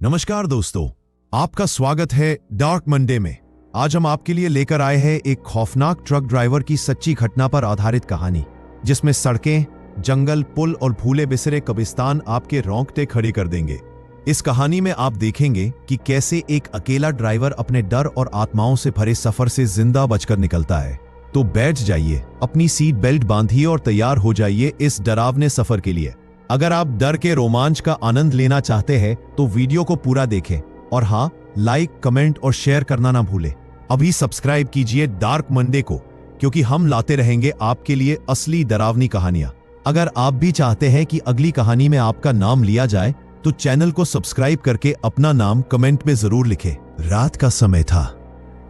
नमस्कार दोस्तों, आपका स्वागत है डार्क मंडे में। आज हम आपके लिए लेकर आए हैं एक खौफनाक ट्रक ड्राइवर की सच्ची घटना पर आधारित कहानी, जिसमें सड़कें, जंगल, पुल और भूले बिसरे कब्रिस्तान आपके रोंगटे खड़े कर देंगे। इस कहानी में आप देखेंगे कि कैसे एक अकेला ड्राइवर अपने डर और आत्माओं से भरे सफर से जिंदा बचकर निकलता है। तो बैठ जाइए, अपनी सीट बेल्ट बांधिए और तैयार हो जाइए इस डरावने सफर के लिए। अगर आप डर के रोमांच का आनंद लेना चाहते हैं तो वीडियो को पूरा देखें और हाँ, लाइक, कमेंट और शेयर करना ना भूलें। अभी सब्सक्राइब कीजिए डार्क मंडे को, क्योंकि हम लाते रहेंगे आपके लिए असली डरावनी कहानियां। अगर आप भी चाहते हैं कि अगली कहानी में आपका नाम लिया जाए तो चैनल को सब्सक्राइब करके अपना नाम कमेंट में जरूर लिखें। रात का समय था।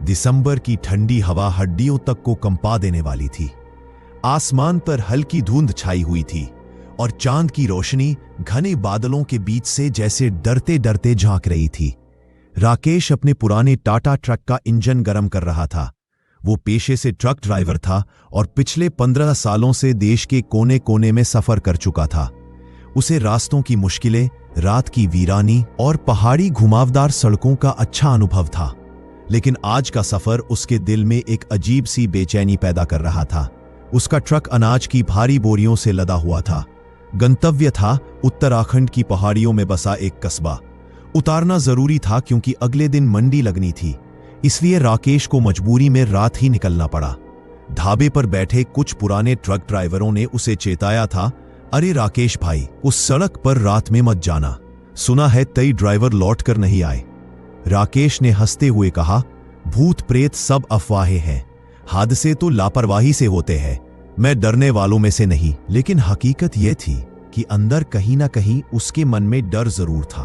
दिसंबर की ठंडी हवा हड्डियों तक को कंपा देने वाली थी। आसमान पर हल्की धुंध छाई हुई थी और चांद की रोशनी घने बादलों के बीच से जैसे डरते डरते झांक रही थी। राकेश अपने पुराने टाटा ट्रक का इंजन गर्म कर रहा था। वो पेशे से ट्रक ड्राइवर था और पिछले 15 सालों से देश के कोने कोने में सफर कर चुका था। उसे रास्तों की मुश्किलें, रात की वीरानी और पहाड़ी घुमावदार सड़कों का अच्छा अनुभव था। लेकिन आज का सफर उसके दिल में एक अजीब सी बेचैनी पैदा कर रहा था। उसका ट्रक अनाज की भारी बोरियों से लदा हुआ था। गंतव्य था उत्तराखंड की पहाड़ियों में बसा एक कस्बा। उतारना जरूरी था क्योंकि अगले दिन मंडी लगनी थी, इसलिए राकेश को मजबूरी में रात ही निकलना पड़ा। ढाबे पर बैठे कुछ पुराने ट्रक ड्राइवरों ने उसे चेताया था, अरे राकेश भाई, उस सड़क पर रात में मत जाना, सुना है कई ड्राइवर लौट कर नहीं आए। राकेश ने हंसते हुए कहा, भूत प्रेत सब अफवाहें हैं, हादसे तो लापरवाही से होते हैं, मैं डरने वालों में से नहीं। लेकिन हकीकत यह थी कि अंदर कहीं ना कहीं उसके मन में डर जरूर था।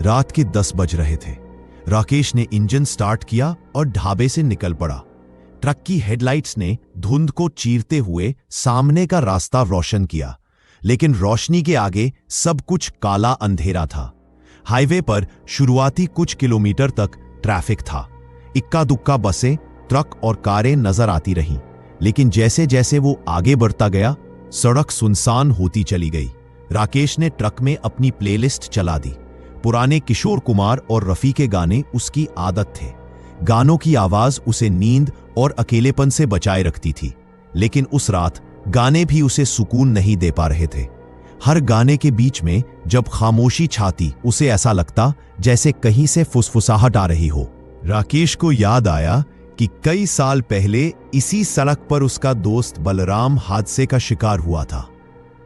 रात के 10 बज रहे थे। राकेश ने इंजन स्टार्ट किया और ढाबे से निकल पड़ा। ट्रक की हेडलाइट्स ने धुंध को चीरते हुए सामने का रास्ता रोशन किया, लेकिन रोशनी के आगे सब कुछ काला अंधेरा था। हाईवे पर शुरुआती कुछ किलोमीटर तक ट्रैफिक था। इक्का दुक्का बसें, ट्रक और कारें नजर आती रहीं, लेकिन जैसे जैसे वो आगे बढ़ता गया, सड़क सुनसान होती चली गई। राकेश ने ट्रक में अपनी प्लेलिस्ट चला दी। पुराने किशोर कुमार और रफी के गाने उसकी आदत थे। गानों की आवाज उसे नींद और अकेलेपन से बचाए रखती थी। लेकिन उस रात गाने भी उसे सुकून नहीं दे पा रहे थे। हर गाने के बीच में जब खामोशी छाती, उसे ऐसा लगता जैसे कहीं से फुसफुसाहट आ रही हो। राकेश को याद आया कि कई साल पहले इसी सड़क पर उसका दोस्त बलराम हादसे का शिकार हुआ था।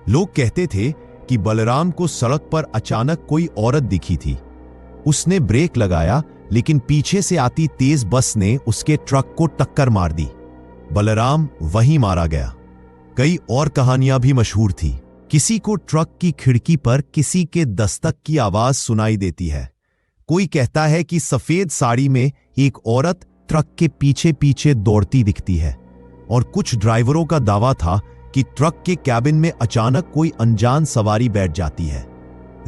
लोग कहते थे कि बलराम को सड़क पर अचानक कोई औरत दिखी थी। उसने ब्रेक लगाया, लेकिन पीछे से आती तेज बस ने उसके ट्रक को टक्कर मार दी। बलराम वहीं मारा गया। कई और कहानियां भी मशहूर थी। किसी को ट्रक की खिड़की पर किसी के दस्तक की आवाज सुनाई देती है। कोई कहता है कि सफेद साड़ी में एक औरत ट्रक के पीछे पीछे दौड़ती दिखती है, और कुछ ड्राइवरों का दावा था कि ट्रक के कैबिन में अचानक कोई अनजान सवारी बैठ जाती है।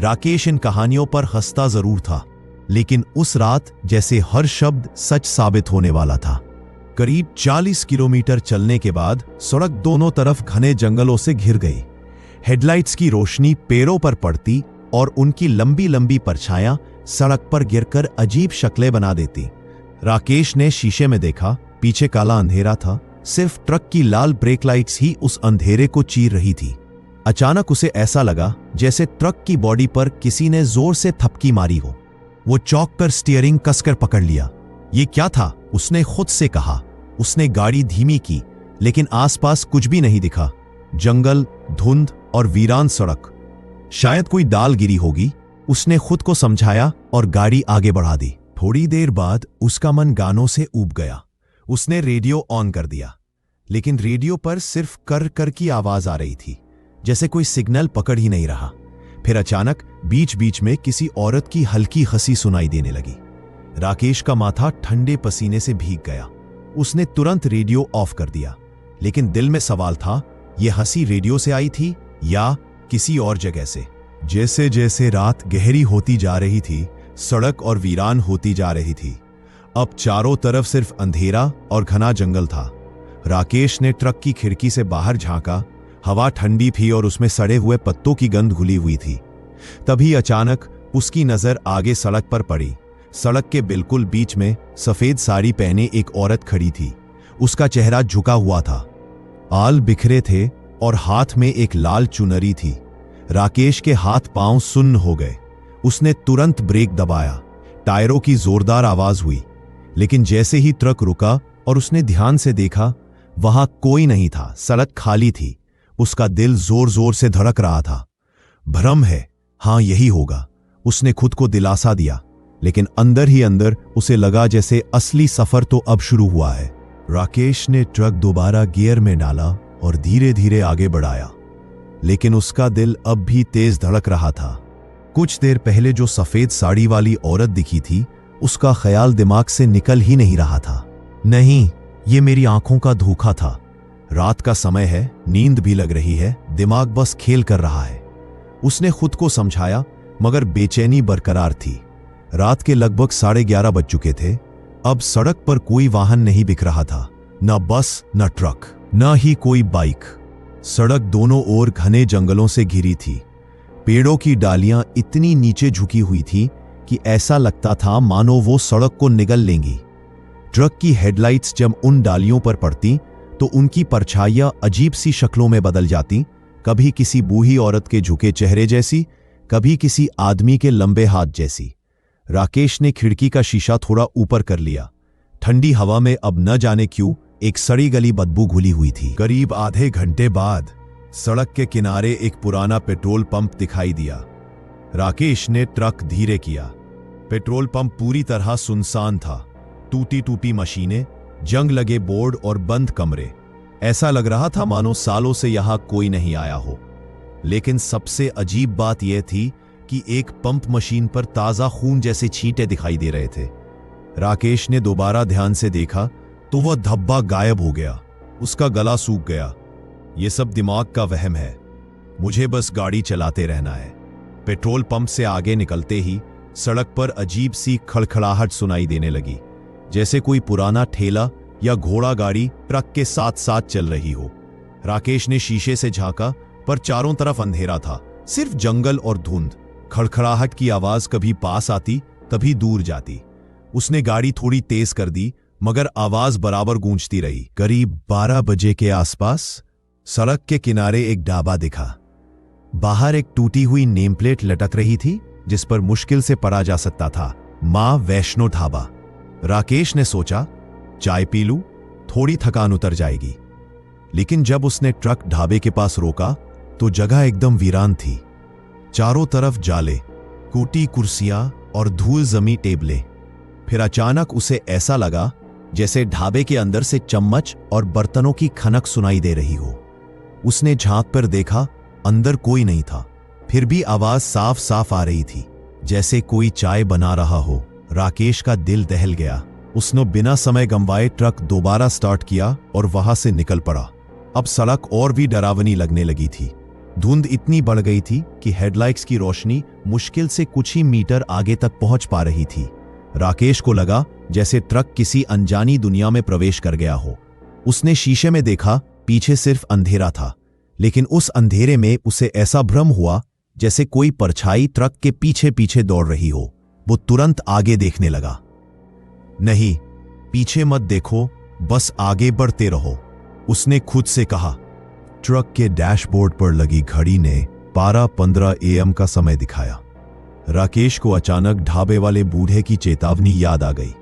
राकेश इन कहानियों पर हंसता जरूर था, लेकिन उस रात जैसे हर शब्द सच साबित होने वाला था। करीब 40 किलोमीटर चलने के बाद सड़क दोनों तरफ घने जंगलों से घिर गई। हेडलाइट्स की रोशनी पैरों पर पड़ती और उनकी लंबी लंबी परछायां सड़क पर गिरकर अजीब शक्लें बना देती। राकेश ने शीशे में देखा, पीछे काला अंधेरा था। सिर्फ ट्रक की लाल ब्रेक लाइट्स ही उस अंधेरे को चीर रही थी। अचानक उसे ऐसा लगा जैसे ट्रक की बॉडी पर किसी ने जोर से थपकी मारी हो। वो चौंक कर स्टीयरिंग कसकर पकड़ लिया। ये क्या था, उसने खुद से कहा। उसने गाड़ी धीमी की, लेकिन आसपास कुछ भी नहीं दिखा। जंगल, धुंध और वीरान सड़क। शायद कोई डाल गिरी होगी, उसने खुद को समझाया और गाड़ी आगे बढ़ा दी। थोड़ी देर बाद उसका मन गानों से ऊब गया। उसने रेडियो ऑन कर दिया, लेकिन रेडियो पर सिर्फ कर कर की आवाज आ रही थी, जैसे कोई सिग्नल पकड़ ही नहीं रहा। फिर अचानक बीच बीच में किसी औरत की हल्की हंसी सुनाई देने लगी। राकेश का माथा ठंडे पसीने से भीग गया। उसने तुरंत रेडियो ऑफ कर दिया, लेकिन दिल में सवाल था, यह हंसी रेडियो से आई थी या किसी और जगह से। जैसे जैसे रात गहरी होती जा रही थी, सड़क और वीरान होती जा रही थी। अब चारों तरफ सिर्फ अंधेरा और घना जंगल था। राकेश ने ट्रक की खिड़की से बाहर झांका। हवा ठंडी थी और उसमें सड़े हुए पत्तों की गंध घुली हुई थी। तभी अचानक उसकी नजर आगे सड़क पर पड़ी। सड़क के बिल्कुल बीच में सफेद साड़ी पहने एक औरत खड़ी थी। उसका चेहरा झुका हुआ था, बाल बिखरे थे और हाथ में एक लाल चुनरी थी। राकेश के हाथ पांव सुन्न हो गए। उसने तुरंत ब्रेक दबाया। टायरों की जोरदार आवाज हुई, लेकिन जैसे ही ट्रक रुका और उसने ध्यान से देखा, वहां कोई नहीं था। सड़क खाली थी। उसका दिल जोर जोर से धड़क रहा था। भ्रम है, हां यही होगा, उसने खुद को दिलासा दिया। लेकिन अंदर ही अंदर उसे लगा जैसे असली सफर तो अब शुरू हुआ है। राकेश ने ट्रक दोबारा गियर में डाला और धीरे धीरे आगे बढ़ाया, लेकिन उसका दिल अब भी तेज धड़क रहा था। कुछ देर पहले जो सफेद साड़ी वाली औरत दिखी थी, उसका ख्याल दिमाग से निकल ही नहीं रहा था। नहीं, ये मेरी आंखों का धोखा था। रात का समय है, नींद भी लग रही है, दिमाग बस खेल कर रहा है। उसने खुद को समझाया, मगर बेचैनी बरकरार थी। रात के लगभग 11:30 बज चुके थे। अब सड़क पर कोई वाहन नहीं दिख रहा था, न बस, न ट्रक, न ही कोई बाइक। सड़क दोनों ओर घने जंगलों से घिरी थी। पेड़ों की डालियां इतनी नीचे झुकी हुई थी कि ऐसा लगता था मानो वो सड़क को निगल लेंगी। ट्रक की हेडलाइट्स जब उन डालियों पर पड़ती तो उनकी परछाइयां अजीब सी शक्लों में बदल जाती, कभी किसी बूढ़ी औरत के झुके चेहरे जैसी, कभी किसी आदमी के लंबे हाथ जैसी। राकेश ने खिड़की का शीशा थोड़ा ऊपर कर लिया। ठंडी हवा में अब न जाने क्यों एक सड़ी गली बदबू घुली हुई थी। करीब आधे घंटे बाद सड़क के किनारे एक पुराना पेट्रोल पंप दिखाई दिया। राकेश ने ट्रक धीरे किया। पेट्रोल पंप पूरी तरह सुनसान था। टूटी टूटी मशीनें, जंग लगे बोर्ड और बंद कमरे। ऐसा लग रहा था मानो सालों से यहां कोई नहीं आया हो। लेकिन सबसे अजीब बात यह थी कि एक पंप मशीन पर ताजा खून जैसे छींटे दिखाई दे रहे थे। राकेश ने दोबारा ध्यान से देखा तो वह धब्बा गायब हो गया। उसका गला सूख गया। यह सब दिमाग का वहम है, मुझे बस गाड़ी चलाते रहना है। पेट्रोल पंप से आगे निकलते ही सड़क पर अजीब सी खड़खड़ाहट सुनाई देने लगी, जैसे कोई पुराना ठेला या घोड़ा गाड़ी ट्रक के साथ साथ चल रही हो। राकेश ने शीशे से झांका, पर चारों तरफ अंधेरा था, सिर्फ जंगल और धुंध। खड़खड़ाहट की आवाज कभी पास आती, तभी दूर जाती। उसने गाड़ी थोड़ी तेज कर दी, मगर आवाज बराबर गूंजती रही। करीब 12 बजे के आसपास सड़क के किनारे एक ढाबा दिखा। बाहर एक टूटी हुई नेम प्लेट लटक रही थी, जिस पर मुश्किल से पढ़ा जा सकता था, मां वैष्णो ढाबा। राकेश ने सोचा, चाय पी लूं, थोड़ी थकान उतर जाएगी। लेकिन जब उसने ट्रक ढाबे के पास रोका तो जगह एकदम वीरान थी। चारों तरफ जाले, टूटी कुर्सियां और धूल जमी टेबलें। फिर अचानक उसे ऐसा लगा जैसे ढाबे के अंदर से चम्मच और बर्तनों की खनक सुनाई दे रही हो। उसने झांक कर देखा, अंदर कोई नहीं था। फिर भी आवाज साफ साफ आ रही थी, जैसे कोई चाय बना रहा हो। राकेश का दिल दहल गया। उसने बिना समय गंवाए ट्रक दोबारा स्टार्ट किया और वहां से निकल पड़ा। अब सड़क और भी डरावनी लगने लगी थी। धुंध इतनी बढ़ गई थी कि हेडलाइट्स की रोशनी मुश्किल से कुछ ही मीटर आगे तक पहुंच पा रही थी। राकेश को लगा जैसे ट्रक किसी अनजानी दुनिया में प्रवेश कर गया हो। उसने शीशे में देखा, पीछे सिर्फ अंधेरा था, लेकिन उस अंधेरे में उसे ऐसा भ्रम हुआ जैसे कोई परछाई ट्रक के पीछे पीछे दौड़ रही हो। वो तुरंत आगे देखने लगा। नहीं, पीछे मत देखो, बस आगे बढ़ते रहो, उसने खुद से कहा। ट्रक के डैशबोर्ड पर लगी घड़ी ने 12:15 AM का समय दिखाया। राकेश को अचानक ढाबे वाले बूढ़े की चेतावनी याद आ गई।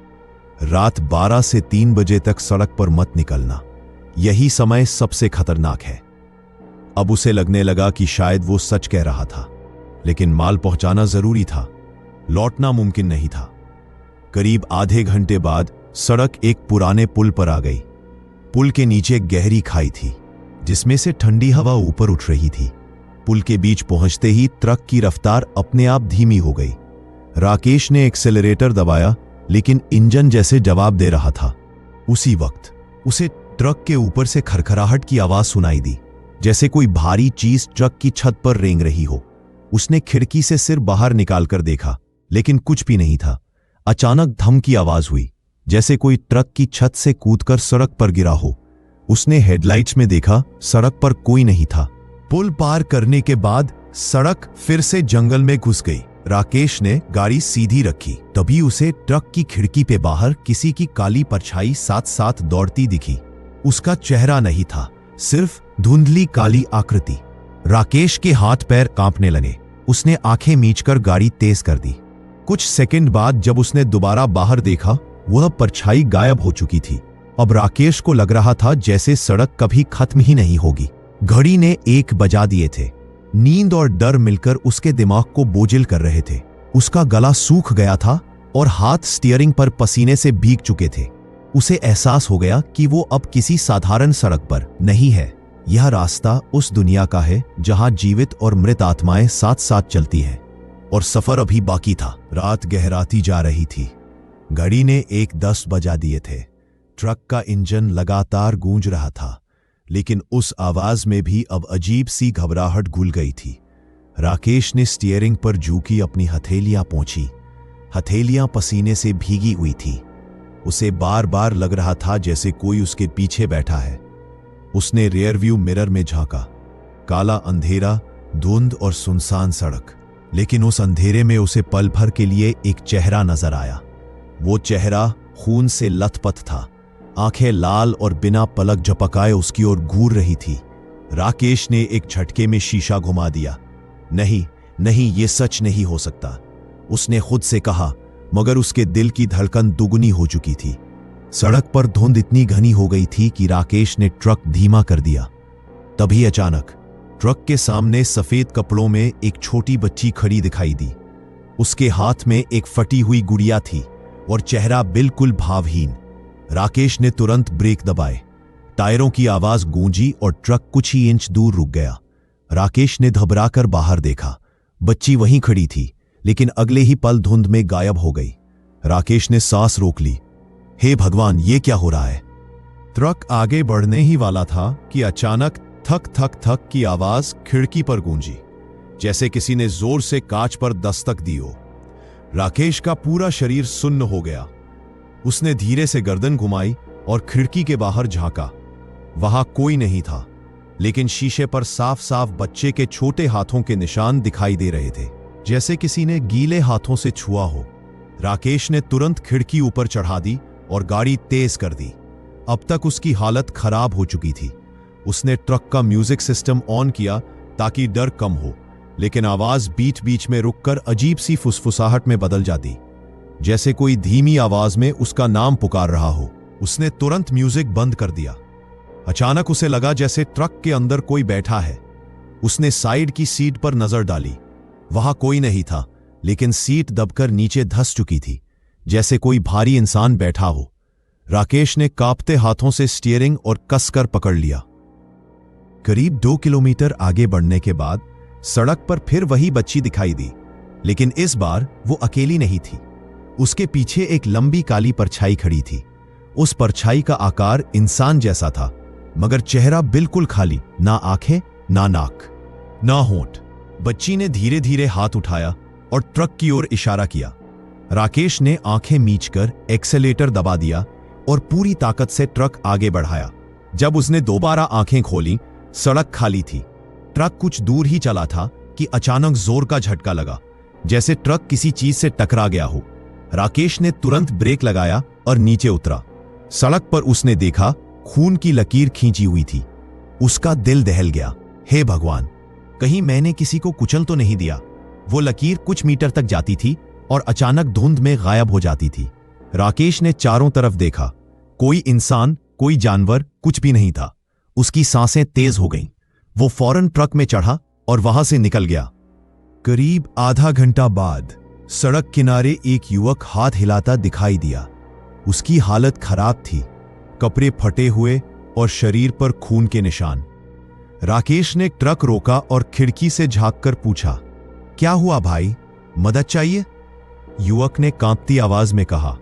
रात 12 से 3 बजे तक सड़क पर मत निकलना, यही समय सबसे खतरनाक है। अब उसे लगने लगा कि शायद वो सच कह रहा था, लेकिन माल पहुंचाना जरूरी था, लौटना मुमकिन नहीं था। करीब आधे घंटे बाद सड़क एक पुराने पुल पर आ गई। पुल के नीचे गहरी खाई थी, जिसमें से ठंडी हवा ऊपर उठ रही थी। पुल के बीच पहुंचते ही ट्रक की रफ्तार अपने आप धीमी हो गई। राकेश ने एक्सेलरेटर दबाया, लेकिन इंजन जैसे जवाब दे रहा था। उसी वक्त उसे ट्रक के ऊपर से खरखराहट की आवाज सुनाई दी, जैसे कोई भारी चीज ट्रक की छत पर रेंग रही हो। उसने खिड़की से सिर बाहर निकालकर देखा, लेकिन कुछ भी नहीं था। अचानक धम की आवाज हुई, जैसे कोई ट्रक की छत से कूदकर सड़क पर गिरा हो। उसने हेडलाइट्स में देखा, सड़क पर कोई नहीं था। पुल पार करने के बाद सड़क फिर से जंगल में घुस गई। राकेश ने गाड़ी सीधी रखी, तभी उसे ट्रक की खिड़की पे बाहर किसी की काली परछाई साथ साथ दौड़ती दिखी। उसका चेहरा नहीं था, सिर्फ धुंधली काली आकृति। राकेश के हाथ पैर कांपने लगे। उसने आंखें मीचकर गाड़ी तेज कर दी। कुछ सेकंड बाद जब उसने दोबारा बाहर देखा, वह परछाई गायब हो चुकी थी। अब राकेश को लग रहा था जैसे सड़क कभी खत्म ही नहीं होगी। घड़ी ने 1 बजा दिए थे। नींद और डर मिलकर उसके दिमाग को बोझिल कर रहे थे। उसका गला सूख गया था और हाथ स्टीयरिंग पर पसीने से भीग चुके थे। उसे एहसास हो गया कि वो अब किसी साधारण सड़क पर नहीं है। यह रास्ता उस दुनिया का है जहां जीवित और मृत आत्माएं साथ साथ चलती हैं। और सफर अभी बाकी था। रात गहराती जा रही थी। घड़ी ने 1:10 बजा दिए थे। ट्रक का इंजन लगातार गूंज रहा था, लेकिन उस आवाज में भी अब अजीब सी घबराहट घुल गई थी। राकेश ने स्टीयरिंग पर झुकी अपनी हथेलियां पोंछी। हथेलियां पसीने से भीगी हुई थी। उसे बार बार लग रहा था जैसे कोई उसके पीछे बैठा है। उसने रियर व्यू मिरर में झांका। काला अंधेरा, धुंध और सुनसान सड़क। लेकिन उस अंधेरे में उसे पल भर के लिए एक चेहरा नजर आया। वो चेहरा खून से लथपथ था। आंखें लाल और बिना पलक झपकाए उसकी ओर घूर रही थी। राकेश ने एक झटके में शीशा घुमा दिया। नहीं नहीं, ये सच नहीं हो सकता, उसने खुद से कहा, मगर उसके दिल की धड़कन दुगनी हो चुकी थी। सड़क पर धुंध इतनी घनी हो गई थी कि राकेश ने ट्रक धीमा कर दिया। तभी अचानक ट्रक के सामने सफेद कपड़ों में एक छोटी बच्ची खड़ी दिखाई दी। उसके हाथ में एक फटी हुई गुड़िया थी और चेहरा बिल्कुल भावहीन। राकेश ने तुरंत ब्रेक दबाए। टायरों की आवाज गूंजी और ट्रक कुछ ही इंच दूर रुक गया। राकेश ने घबराकर बाहर देखा। बच्ची वहीं खड़ी थी, लेकिन अगले ही पल धुंध में गायब हो गई। राकेश ने सांस रोक ली। हे भगवान, ये क्या हो रहा है? ट्रक आगे बढ़ने ही वाला था कि अचानक थक थक थक की आवाज खिड़की पर गूंजी, जैसे किसी ने जोर से कांच पर दस्तक दी हो। राकेश का पूरा शरीर सुन्न हो गया। उसने धीरे से गर्दन घुमाई और खिड़की के बाहर झांका। वहां कोई नहीं था, लेकिन शीशे पर साफ साफ बच्चे के छोटे हाथों के निशान दिखाई दे रहे थे, जैसे किसी ने गीले हाथों से छुआ हो। राकेश ने तुरंत खिड़की ऊपर चढ़ा दी और गाड़ी तेज कर दी। अब तक उसकी हालत खराब हो चुकी थी। उसने ट्रक का म्यूजिक सिस्टम ऑन किया ताकि डर कम हो, लेकिन आवाज बीच बीच में रुककर अजीब सी फुसफुसाहट में बदल जाती, जैसे कोई धीमी आवाज में उसका नाम पुकार रहा हो। उसने तुरंत म्यूजिक बंद कर दिया। अचानक उसे लगा जैसे ट्रक के अंदर कोई बैठा है। उसने साइड की सीट पर नजर डाली। वहां कोई नहीं था, लेकिन सीट दबकर नीचे धंस चुकी थी, जैसे कोई भारी इंसान बैठा हो। राकेश ने कांपते हाथों से स्टीयरिंग और कसकर पकड़ लिया। करीब 2 किलोमीटर आगे बढ़ने के बाद सड़क पर फिर वही बच्ची दिखाई दी, लेकिन इस बार वो अकेली नहीं थी। उसके पीछे एक लंबी काली परछाई खड़ी थी। उस परछाई का आकार इंसान जैसा था, मगर चेहरा बिल्कुल खाली, ना आंखें, ना नाक, ना होंठ। बच्ची ने धीरे धीरे हाथ उठाया और ट्रक की ओर इशारा किया। राकेश ने आंखें मीचकर एक्सेलेरेटर दबा दिया और पूरी ताकत से ट्रक आगे बढ़ाया। जब उसने दोबारा आंखें खोली, सड़क खाली थी। ट्रक कुछ दूर ही चला था कि अचानक जोर का झटका लगा, जैसे ट्रक किसी चीज से टकरा गया हो। राकेश ने तुरंत ब्रेक लगाया और नीचे उतरा। सड़क पर उसने देखा खून की लकीर खींची हुई थी। उसका दिल दहल गया। हे भगवान, कहीं मैंने किसी को कुचल तो नहीं दिया? वो लकीर कुछ मीटर तक जाती थी और अचानक धुंध में गायब हो जाती थी। राकेश ने चारों तरफ देखा। कोई इंसान, कोई जानवर, कुछ भी नहीं था। उसकी सांसें तेज हो गईं। वो फौरन ट्रक में चढ़ा और वहां से निकल गया। करीब आधा घंटा बाद सड़क किनारे एक युवक हाथ हिलाता दिखाई दिया। उसकी हालत खराब थी, कपड़े फटे हुए और शरीर पर खून के निशान। राकेश ने ट्रक रोका और खिड़की से झांककर पूछा, क्या हुआ भाई, मदद चाहिए? युवक ने कांपती आवाज में कहा,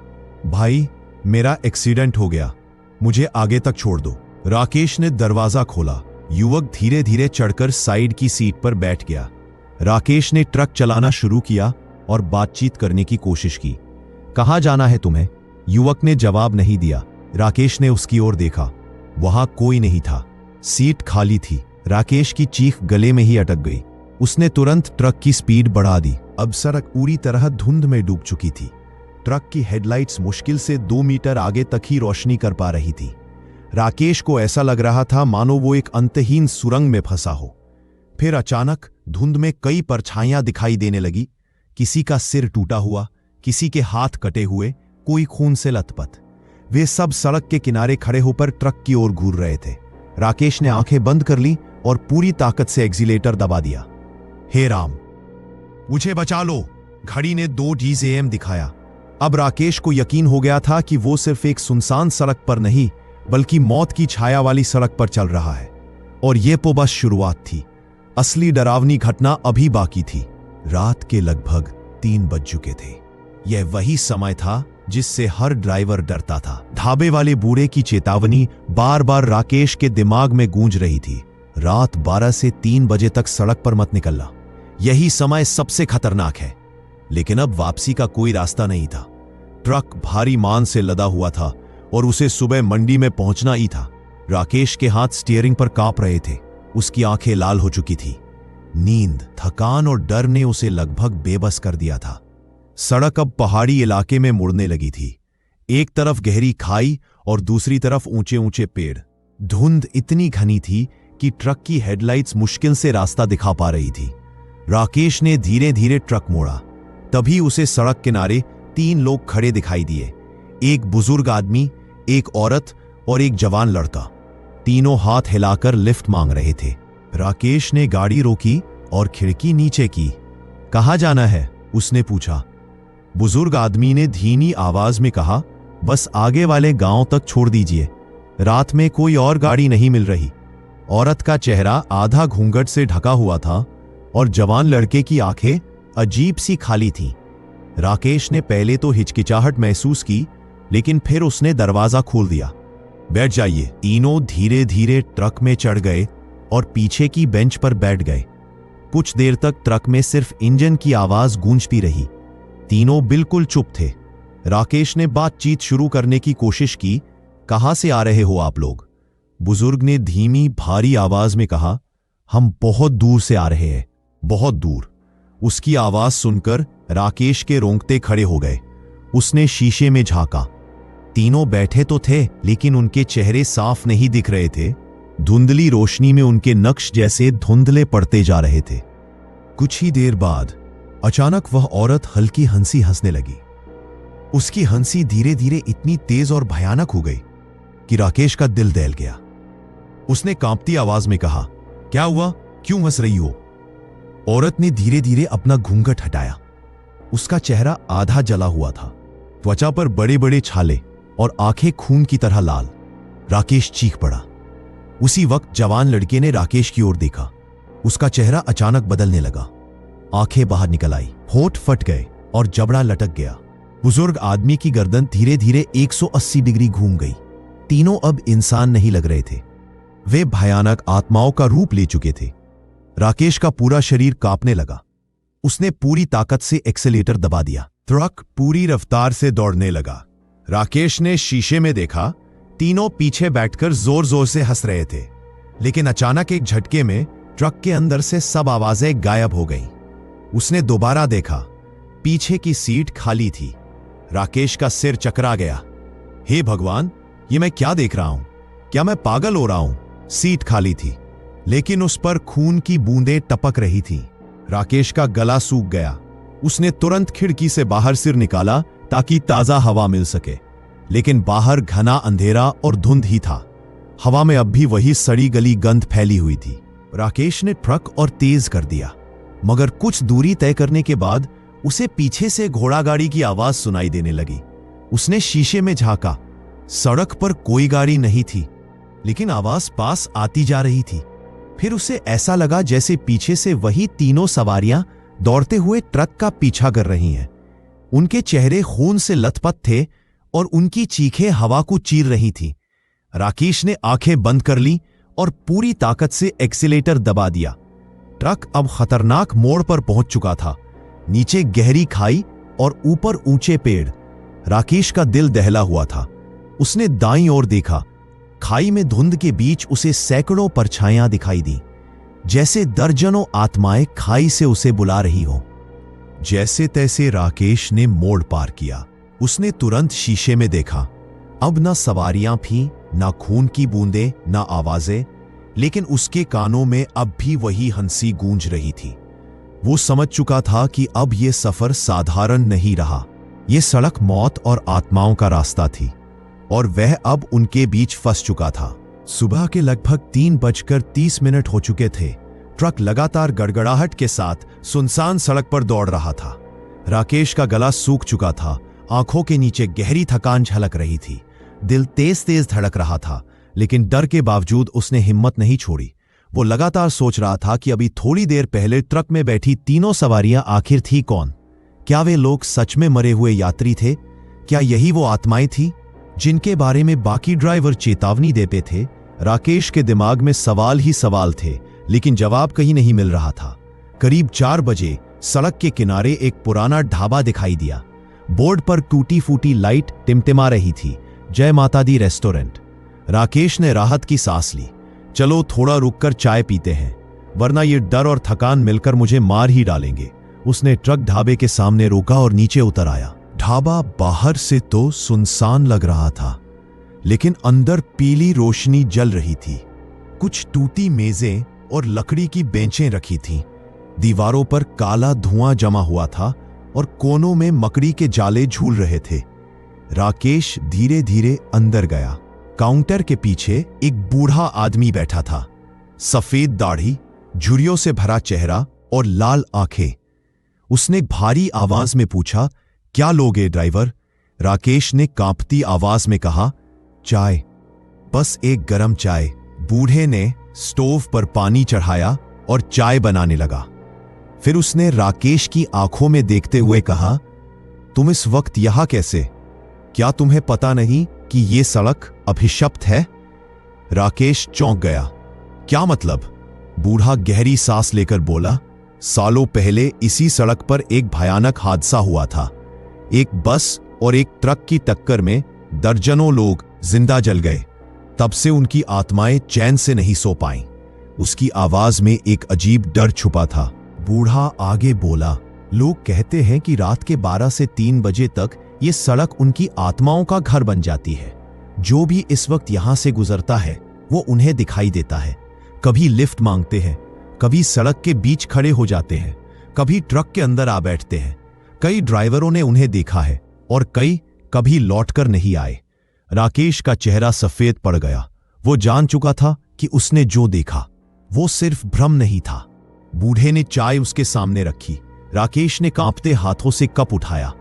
भाई, मेरा एक्सीडेंट हो गया, मुझे आगे तक छोड़ दो। राकेश ने दरवाजा खोला। युवक धीरे धीरे चढ़कर साइड की सीट पर बैठ गया। राकेश ने ट्रक चलाना शुरू किया और बातचीत करने की कोशिश की। कहाँ जाना है तुम्हें? युवक ने जवाब नहीं दिया। राकेश ने उसकी ओर देखा। वहां कोई नहीं था, सीट खाली थी। राकेश की चीख गले में ही अटक गई। उसने तुरंत ट्रक की स्पीड बढ़ा दी। अब सड़क पूरी तरह धुंध में डूब चुकी थी। ट्रक की हेडलाइट्स मुश्किल से 2 मीटर आगे तक ही रोशनी कर पा रही थी। राकेश को ऐसा लग रहा था मानो वो एक अंतहीन सुरंग में फंसा हो। फिर अचानक धुंध में कई परछाइयां दिखाई देने लगी। किसी का सिर टूटा हुआ, किसी के हाथ कटे हुए, कोई खून से लथपथ। वे सब सड़क के किनारे खड़े होकर ट्रक की ओर घूर रहे थे। राकेश ने आंखें बंद कर ली और पूरी ताकत से एक्सीलेटर दबा दिया। हे राम, मुझे बचा लो। घड़ी ने 2 AM दिखाया। अब राकेश को यकीन हो गया था कि वो सिर्फ एक सुनसान सड़क पर नहीं, बल्कि मौत की छाया वाली सड़क पर चल रहा है। और ये तो बस शुरुआत थी। असली डरावनी घटना अभी बाकी थी। रात के लगभग 3 बज चुके थे। यह वही समय था जिससे हर ड्राइवर डरता था। ढाबे वाले बूढ़े की चेतावनी बार बार राकेश के दिमाग में गूंज रही थी। रात 12 से 3 बजे तक सड़क पर मत निकलना। यही समय सबसे खतरनाक है। लेकिन अब वापसी का कोई रास्ता नहीं था। ट्रक भारी मान से लदा हुआ था और उसे सुबह मंडी में पहुंचना ही था। राकेश के हाथ स्टीयरिंग पर कांप रहे थे। उसकी आंखें लाल हो चुकी थी। नींद, थकान और डर ने उसे लगभग बेबस कर दिया था। सड़क अब पहाड़ी इलाके में मुड़ने लगी थी। एक तरफ गहरी खाई और दूसरी तरफ ऊंचे ऊंचे पेड़। धुंध इतनी घनी थी कि ट्रक की हेडलाइट्स मुश्किल से रास्ता दिखा पा रही थी। राकेश ने धीरे धीरे ट्रक मोड़ा। तभी उसे सड़क किनारे 3 लोग खड़े दिखाई दिए। एक बुजुर्ग आदमी, एक औरत और एक जवान लड़का। तीनों हाथ हिलाकर लिफ्ट मांग रहे थे। राकेश ने गाड़ी रोकी और खिड़की नीचे की। कहाँ जाना है? उसने पूछा। बुजुर्ग आदमी ने धीमी आवाज में कहा, बस आगे वाले गांव तक छोड़ दीजिए। रात में कोई और गाड़ी नहीं मिल रही। औरत का चेहरा आधा घूंघट से ढका हुआ था और जवान लड़के की आंखें अजीब सी खाली थीं। राकेश ने पहले तो हिचकिचाहट महसूस की, लेकिन फिर उसने दरवाजा खोल दिया। बैठ जाइए। तीनों धीरे धीरे ट्रक में चढ़ गए और पीछे की बेंच पर बैठ गए। कुछ देर तक ट्रक में सिर्फ इंजन की आवाज गूंजती रही। तीनों बिल्कुल चुप थे। राकेश ने बातचीत शुरू करने की कोशिश की। कहां से आ रहे हो आप लोग? बुजुर्ग ने धीमी भारी आवाज में कहा, हम बहुत दूर से आ रहे हैं, बहुत दूर। उसकी आवाज सुनकर राकेश के रोंगटे खड़े हो गए। उसने शीशे में झांका। तीनों बैठे तो थे, लेकिन उनके चेहरे साफ नहीं दिख रहे थे। धुंधली रोशनी में उनके नक्श जैसे धुंधले पड़ते जा रहे थे। कुछ ही देर बाद अचानक वह औरत हल्की हंसी हंसने लगी। उसकी हंसी धीरे धीरे इतनी तेज और भयानक हो गई कि राकेश का दिल दहल गया। उसने कांपती आवाज में कहा, क्या हुआ? क्यों हंस रही हो? औरत ने धीरे धीरे अपना घूंघट हटाया। उसका चेहरा आधा जला हुआ था। त्वचा पर बड़े बड़े छाले और आंखें खून की तरह लाल। राकेश चीख पड़ा। उसी वक्त जवान लड़के ने राकेश की ओर देखा। उसका चेहरा अचानक बदलने लगा। आंखें बाहर निकल आई, होठ फट गए और जबड़ा लटक गया। बुजुर्ग आदमी की गर्दन धीरे धीरे 180 डिग्री घूम गई। तीनों अब इंसान नहीं लग रहे थे। वे भयानक आत्माओं का रूप ले चुके थे। राकेश का पूरा शरीर कांपने लगा। उसने पूरी ताकत से एक्सेलेरेटर दबा दिया। ट्रक पूरी रफ्तार से दौड़ने लगा। राकेश ने शीशे में देखा, तीनों पीछे बैठकर जोर जोर से हंस रहे थे। लेकिन अचानक एक झटके में ट्रक के अंदर से सब आवाजें गायब हो गईं। उसने दोबारा देखा, पीछे की सीट खाली थी। राकेश का सिर चकरा गया। हे भगवान, ये मैं क्या देख रहा हूं? क्या मैं पागल हो रहा हूं? सीट खाली थी, लेकिन उस पर खून की बूंदें टपक रही थीं। राकेश का गला सूख गया। उसने तुरंत खिड़की से बाहर सिर निकाला ताकि ताजा हवा मिल सके, लेकिन बाहर घना अंधेरा और धुंध ही था। हवा में अब भी वही सड़ी गली गंध फैली हुई थी। राकेश ने ट्रक और तेज कर दिया, मगर कुछ दूरी तय करने के बाद उसे पीछे से घोड़ा गाड़ी की आवाज सुनाई देने लगी। उसने शीशे में झांका। सड़क पर कोई गाड़ी नहीं थी, लेकिन आवाज पास आती जा रही थी। फिर उसे ऐसा लगा जैसे पीछे से वही तीनों सवारियां दौड़ते हुए ट्रक का पीछा कर रही हैं। उनके चेहरे खून से लथपथ थे और उनकी चीखें हवा को चीर रही थी। राकेश ने आंखें बंद कर ली और पूरी ताकत से एक्सीलेटर दबा दिया। ट्रक अब खतरनाक मोड़ पर पहुंच चुका था। नीचे गहरी खाई और ऊपर ऊंचे पेड़। राकेश का दिल दहला हुआ था। उसने दाईं ओर देखा। खाई में धुंध के बीच उसे सैकड़ों परछाइयां दिखाई दी, जैसे दर्जनों आत्माएं खाई से उसे बुला रही हो। जैसे तैसे राकेश ने मोड़ पार किया। उसने तुरंत शीशे में देखा। अब ना सवारियां थीं, ना खून की बूंदें, ना आवाजें, लेकिन उसके कानों में अब भी वही हंसी गूंज रही थी। वो समझ चुका था कि अब ये सफर साधारण नहीं रहा। ये सड़क मौत और आत्माओं का रास्ता थी और वह अब उनके बीच फंस चुका था। सुबह के लगभग 3:30 हो चुके थे। ट्रक लगातार गड़गड़ाहट के साथ सुनसान सड़क पर दौड़ रहा था। राकेश का गला सूख चुका था, आंखों के नीचे गहरी थकान झलक रही थी। दिल तेज तेज धड़क रहा था, लेकिन डर के बावजूद उसने हिम्मत नहीं छोड़ी। वो लगातार सोच रहा था कि अभी थोड़ी देर पहले ट्रक में बैठी तीनों सवारियां आखिर थी कौन? क्या वे लोग सच में मरे हुए यात्री थे? क्या यही वो आत्माएं थी जिनके बारे में बाकी ड्राइवर चेतावनी देते थे? राकेश के दिमाग में सवाल ही सवाल थे, लेकिन जवाब कहीं नहीं मिल रहा था। करीब 4 बजे सड़क के किनारे एक पुराना ढाबा दिखाई दिया। बोर्ड पर टूटी फूटी लाइट टिमटिमा रही थी, जय माता दी रेस्टोरेंट। राकेश ने राहत की सांस ली। चलो थोड़ा रुककर चाय पीते हैं, वरना ये डर और थकान मिलकर मुझे मार ही डालेंगे। उसने ट्रक ढाबे के सामने रोका और नीचे उतर आया। ढाबा बाहर से तो सुनसान लग रहा था, लेकिन अंदर पीली रोशनी जल रही थी। कुछ टूटी मेजें और लकड़ी की बेंचें रखी थीं। दीवारों पर काला धुआं जमा हुआ था और कोनों में मकड़ी के जाले झूल रहे थे। राकेश धीरे धीरे अंदर गया। काउंटर के पीछे एक बूढ़ा आदमी बैठा था। सफेद दाढ़ी, झुर्रियों से भरा चेहरा और लाल आंखें। उसने भारी आवाज में पूछा, क्या लोगे ड्राइवर? राकेश ने कांपती आवाज में कहा, चाय, बस एक गरम चाय। बूढ़े ने स्टोव पर पानी चढ़ाया और चाय बनाने लगा। फिर उसने राकेश की आंखों में देखते हुए कहा, तुम इस वक्त यहां कैसे? क्या तुम्हें पता नहीं कि यह सड़क अभिशप्त है? राकेश चौंक गया। क्या मतलब? बूढ़ा गहरी सांस लेकर बोला, सालों पहले इसी सड़क पर एक भयानक हादसा हुआ था। एक बस और एक ट्रक की टक्कर में दर्जनों लोग जिंदा जल गए। तब से उनकी आत्माएं चैन से नहीं सो पाईं। उसकी आवाज में एक अजीब डर छुपा था। बूढ़ा आगे बोला, लोग कहते हैं कि रात के 12 से 3 बजे तक ये सड़क उनकी आत्माओं का घर बन जाती है। जो भी इस वक्त यहां से गुजरता है वो उन्हें दिखाई देता है। कभी लिफ्ट मांगते हैं, कभी सड़क के बीच खड़े हो जाते हैं, कभी ट्रक के अंदर आ बैठते हैं। कई ड्राइवरों ने उन्हें देखा है और कई कभी लौटकर नहीं आए। राकेश का चेहरा सफेद पड़ गया। वो जान चुका था कि उसने जो देखा वो सिर्फ भ्रम नहीं था। बूढ़े ने चाय उसके सामने रखी। राकेश ने कांपते हाथों से कप उठाया।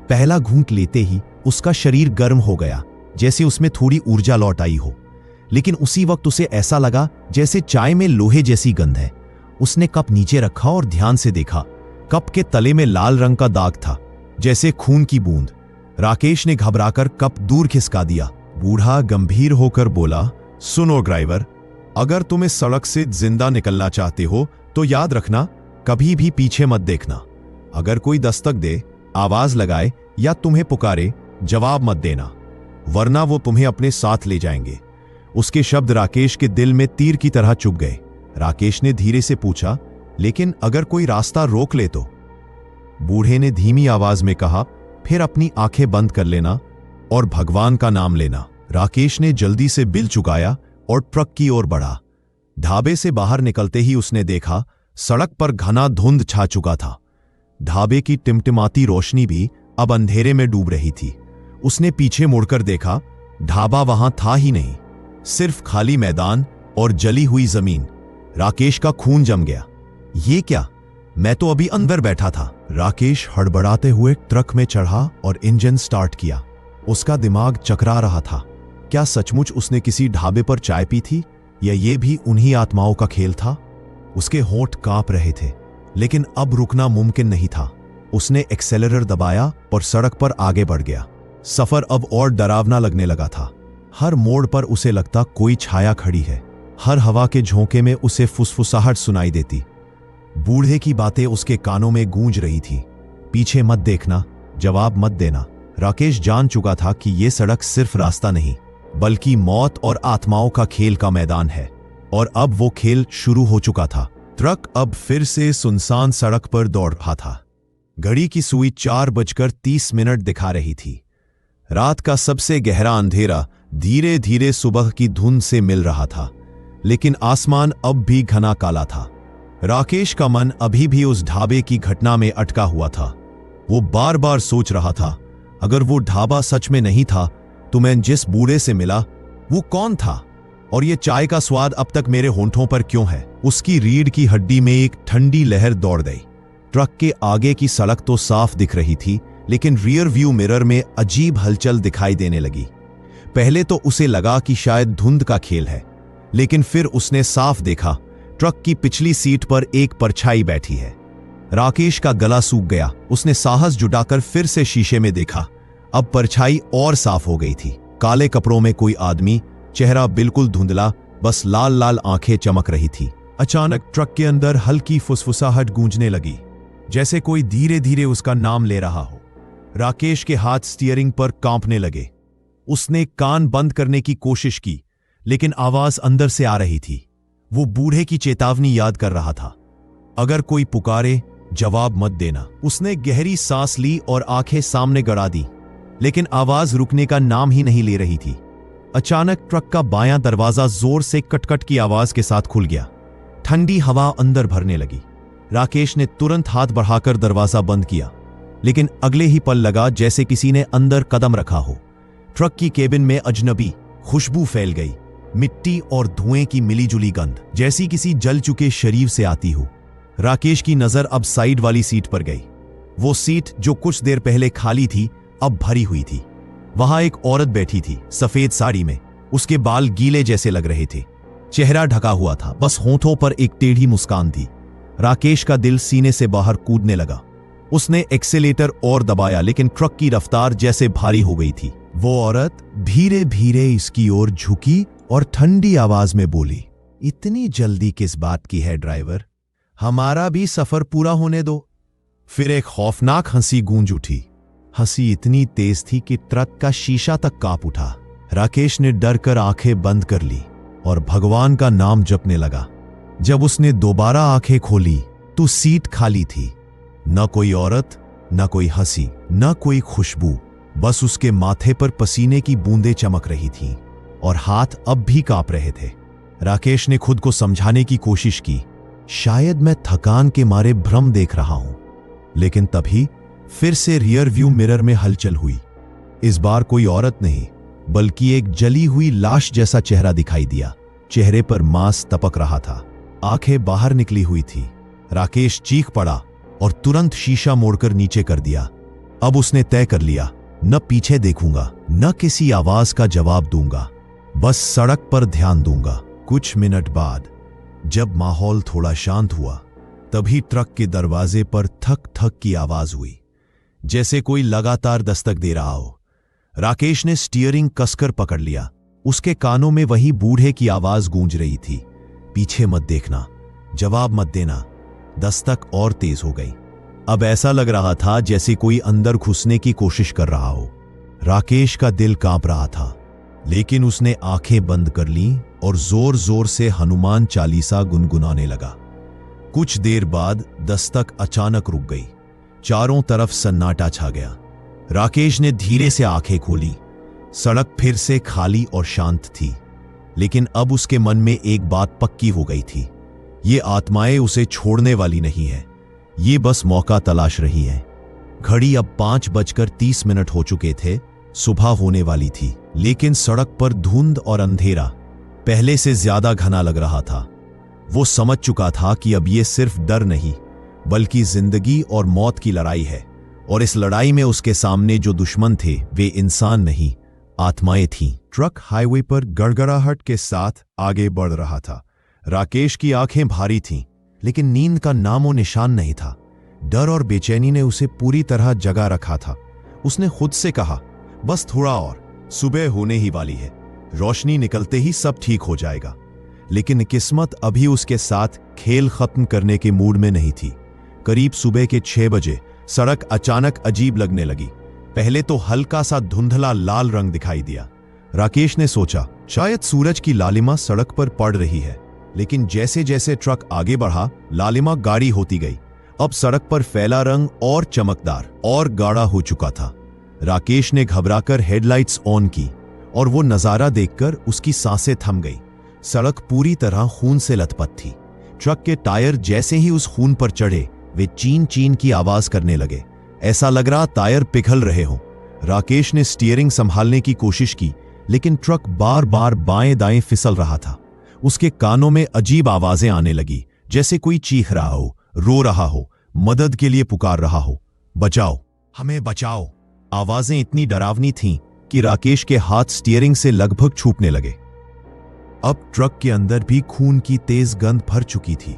पहला घूंट लेते ही उसका शरीर गर्म हो गया, जैसे उसमें थोड़ी ऊर्जा लौट आई हो। लेकिन उसी वक्त उसे ऐसा लगा जैसे चाय में लोहे जैसी गंध है। उसने कप नीचे रखा और ध्यान से देखा। कप के तले में लाल रंग का दाग था, जैसे खून की बूंद। राकेश ने घबराकर कप दूर खिसका दिया। बूढ़ा गंभीर होकर बोला, सुनो ड्राइवर, अगर तुम इस सड़क से जिंदा निकलना चाहते हो तो याद रखना, कभी भी पीछे मत देखना। अगर कोई दस्तक दे, आवाज लगाए या तुम्हें पुकारे, जवाब मत देना, वरना वो तुम्हें अपने साथ ले जाएंगे। उसके शब्द राकेश के दिल में तीर की तरह चुभ गए। राकेश ने धीरे से पूछा, लेकिन अगर कोई रास्ता रोक ले तो? बूढ़े ने धीमी आवाज में कहा, फिर अपनी आंखें बंद कर लेना और भगवान का नाम लेना। राकेश ने जल्दी से बिल चुकाया और ट्रक की ओर बढ़ा। ढाबे से बाहर निकलते ही उसने देखा सड़क पर घना धुंध छा चुका था। ढाबे की टिमटिमाती रोशनी भी अब अंधेरे में डूब रही थी। उसने पीछे मुड़कर देखा, ढाबा वहां था ही नहीं, सिर्फ खाली मैदान और जली हुई जमीन। राकेश का खून जम गया। ये क्या? मैं तो अभी अंदर बैठा था। राकेश हड़बड़ाते हुए ट्रक में चढ़ा और इंजन स्टार्ट किया। उसका दिमाग चकरा रहा था। क्या सचमुच उसने किसी ढाबे पर चाय पी थी, या ये भी उन्हीं आत्माओं का खेल था? उसके होंठ कांप रहे थे, लेकिन अब रुकना मुमकिन नहीं था। उसने एक्सेलरेटर दबाया और सड़क पर आगे बढ़ गया। सफर अब और डरावना लगने लगा था। हर मोड़ पर उसे लगता कोई छाया खड़ी है। हर हवा के झोंके में उसे फुसफुसाहट सुनाई देती। बूढ़े की बातें उसके कानों में गूंज रही थी, पीछे मत देखना, जवाब मत देना। राकेश जान चुका था कि यह सड़क सिर्फ रास्ता नहीं, बल्कि मौत और आत्माओं का खेल का मैदान है। और अब वो खेल शुरू हो चुका था। ट्रक अब फिर से सुनसान सड़क पर दौड़ रहा था। घड़ी की सुई 4:30 दिखा रही थी। रात का सबसे गहरा अंधेरा धीरे धीरे सुबह की धुंध से मिल रहा था, लेकिन आसमान अब भी घना काला था। राकेश का मन अभी भी उस ढाबे की घटना में अटका हुआ था। वो बार बार सोच रहा था, अगर वो ढाबा सच में नहीं था तो मैं जिस बूढ़े से मिला वो कौन था, और ये चाय का स्वाद अब तक मेरे होंठों पर क्यों है। उसकी रीढ़ की हड्डी में एक ठंडी लहर दौड़ गई। ट्रक के आगे की सड़क तो साफ दिख रही थी, लेकिन रियर व्यू मिरर में अजीब हलचल दिखाई देने लगी। पहले तो उसे लगा कि शायद धुंध का खेल है, लेकिन फिर उसने साफ देखा ट्रक की पिछली सीट पर एक परछाई बैठी है। राकेश का गला सूख गया। उसने साहस जुटाकर फिर से शीशे में देखा। अब परछाई और साफ हो गई थी। काले कपड़ों में कोई आदमी, चेहरा बिल्कुल धुंधला, बस लाल लाल आंखें चमक रही थी। अचानक ट्रक के अंदर हल्की फुसफुसाहट गूंजने लगी, जैसे कोई धीरे धीरे उसका नाम ले रहा हो। राकेश के हाथ स्टीयरिंग पर कांपने लगे। उसने कान बंद करने की कोशिश की, लेकिन आवाज अंदर से आ रही थी। वो बूढ़े की चेतावनी याद कर रहा था, अगर कोई पुकारे जवाब मत देना। उसने गहरी सांस ली और आंखें सामने गड़ा दी, लेकिन आवाज रुकने का नाम ही नहीं ले रही थी। अचानक ट्रक का बायां दरवाजा जोर से कटकट की आवाज के साथ खुल गया। ठंडी हवा अंदर भरने लगी। राकेश ने तुरंत हाथ बढ़ाकर दरवाजा बंद किया, लेकिन अगले ही पल लगा जैसे किसी ने अंदर कदम रखा हो। ट्रक की केबिन में अजनबी खुशबू फैल गई, मिट्टी और धुएं की मिलीजुली गंध, जैसी किसी जल चुके शरीर से आती हो। राकेश की नजर अब साइड वाली सीट पर गई। वो सीट जो कुछ देर पहले खाली थी अब भरी हुई थी। वहां एक औरत बैठी थी, सफेद साड़ी में। उसके बाल गीले जैसे लग रहे थे, चेहरा ढका हुआ था, बस होठों पर एक टेढ़ी मुस्कान थी। राकेश का दिल सीने से बाहर कूदने लगा। उसने एक्सेलेटर और दबाया, लेकिन ट्रक की रफ्तार जैसे भारी हो गई थी। वो औरत धीरे धीरे इसकी ओर झुकी और ठंडी आवाज में बोली, इतनी जल्दी किस बात की है ड्राइवर, हमारा भी सफर पूरा होने दो। फिर एक खौफनाक हंसी गूंज उठी। हंसी इतनी तेज थी कि ट्रक का शीशा तक कांप उठा। राकेश ने डर कर आंखें बंद कर ली और भगवान का नाम जपने लगा। जब उसने दोबारा आंखें खोली तो सीट खाली थी। न कोई औरत, न कोई हंसी, न कोई खुशबू, बस उसके माथे पर पसीने की बूंदें चमक रही थीं और हाथ अब भी कांप रहे थे। राकेश ने खुद को समझाने की कोशिश की, शायद मैं थकान के मारे भ्रम देख रहा हूं। लेकिन तभी फिर से रियर व्यू मिरर में हलचल हुई। इस बार कोई औरत नहीं, बल्कि एक जली हुई लाश जैसा चेहरा दिखाई दिया। चेहरे पर मांस तपक रहा था, आंखें बाहर निकली हुई थी। राकेश चीख पड़ा और तुरंत शीशा मोड़कर नीचे कर दिया। अब उसने तय कर लिया, न पीछे देखूंगा, न किसी आवाज का जवाब दूंगा, बस सड़क पर ध्यान दूंगा। कुछ मिनट बाद जब माहौल थोड़ा शांत हुआ, तभी ट्रक के दरवाजे पर थक थक की आवाज हुई, जैसे कोई लगातार दस्तक दे रहा हो। राकेश ने स्टीयरिंग कसकर पकड़ लिया। उसके कानों में वही बूढ़े की आवाज गूंज रही थी, पीछे मत देखना, जवाब मत देना। दस्तक और तेज हो गई। अब ऐसा लग रहा था जैसे कोई अंदर घुसने की कोशिश कर रहा हो। राकेश का दिल कांप रहा था, लेकिन उसने आंखें बंद कर लीं और जोर जोर से हनुमान चालीसा गुनगुनाने लगा। कुछ देर बाद दस्तक अचानक रुक गई। चारों तरफ सन्नाटा छा गया। राकेश ने धीरे से आंखें खोली। सड़क फिर से खाली और शांत थी, लेकिन अब उसके मन में एक बात पक्की हो गई थी, ये आत्माएं उसे छोड़ने वाली नहीं है, ये बस मौका तलाश रही है। घड़ी अब 5:30 हो चुके थे। सुबह होने वाली थी, लेकिन सड़क पर धुंध और अंधेरा पहले से ज्यादा घना लग रहा था। वो समझ चुका था कि अब ये सिर्फ डर नहीं, बल्कि जिंदगी और मौत की लड़ाई है, और इस लड़ाई में उसके सामने जो दुश्मन थे वे इंसान नहीं, आत्माएं थीं। ट्रक हाईवे पर गड़गड़ाहट के साथ आगे बढ़ रहा था। राकेश की आंखें भारी थीं, लेकिन नींद का नामो निशान नहीं था। डर और बेचैनी ने उसे पूरी तरह जगा रखा था। उसने खुद से कहा, बस थोड़ा और, सुबह होने ही वाली है, रोशनी निकलते ही सब ठीक हो जाएगा। लेकिन किस्मत अभी उसके साथ खेल खत्म करने के मूड में नहीं थी। करीब सुबह के 6 बजे सड़क अचानक अजीब लगने लगी। पहले तो हल्का सा धुंधला लाल रंग दिखाई दिया। राकेश ने सोचा, शायद सूरज की लालिमा सड़क पर पड़ रही है, लेकिन जैसे जैसे ट्रक आगे बढ़ा, लालिमा गाढ़ी होती गई। अब सड़क पर फैला रंग और चमकदार और गाढ़ा हो चुका था। राकेश ने घबराकर हेडलाइट्स ऑन की और वो नजारा देखकर उसकी सांसें थम गई। सड़क पूरी तरह खून से लथपथ थी। ट्रक के टायर जैसे ही उस खून पर चढ़े वे चीन चीन की आवाज करने लगे। ऐसा लग रहा टायर पिघल रहे हों। राकेश ने स्टीयरिंग संभालने की कोशिश की, लेकिन ट्रक बार बार बाएं दाएं फिसल रहा था। उसके कानों में अजीब आवाजें आने लगी, जैसे कोई चीख रहा हो, रो रहा हो, मदद के लिए पुकार रहा हो। बचाओ, हमें बचाओ। आवाजें इतनी डरावनी थीं कि राकेश के हाथ स्टीयरिंग से लगभग छूटने लगे। अब ट्रक के अंदर भी खून की तेज गंध भर चुकी थी।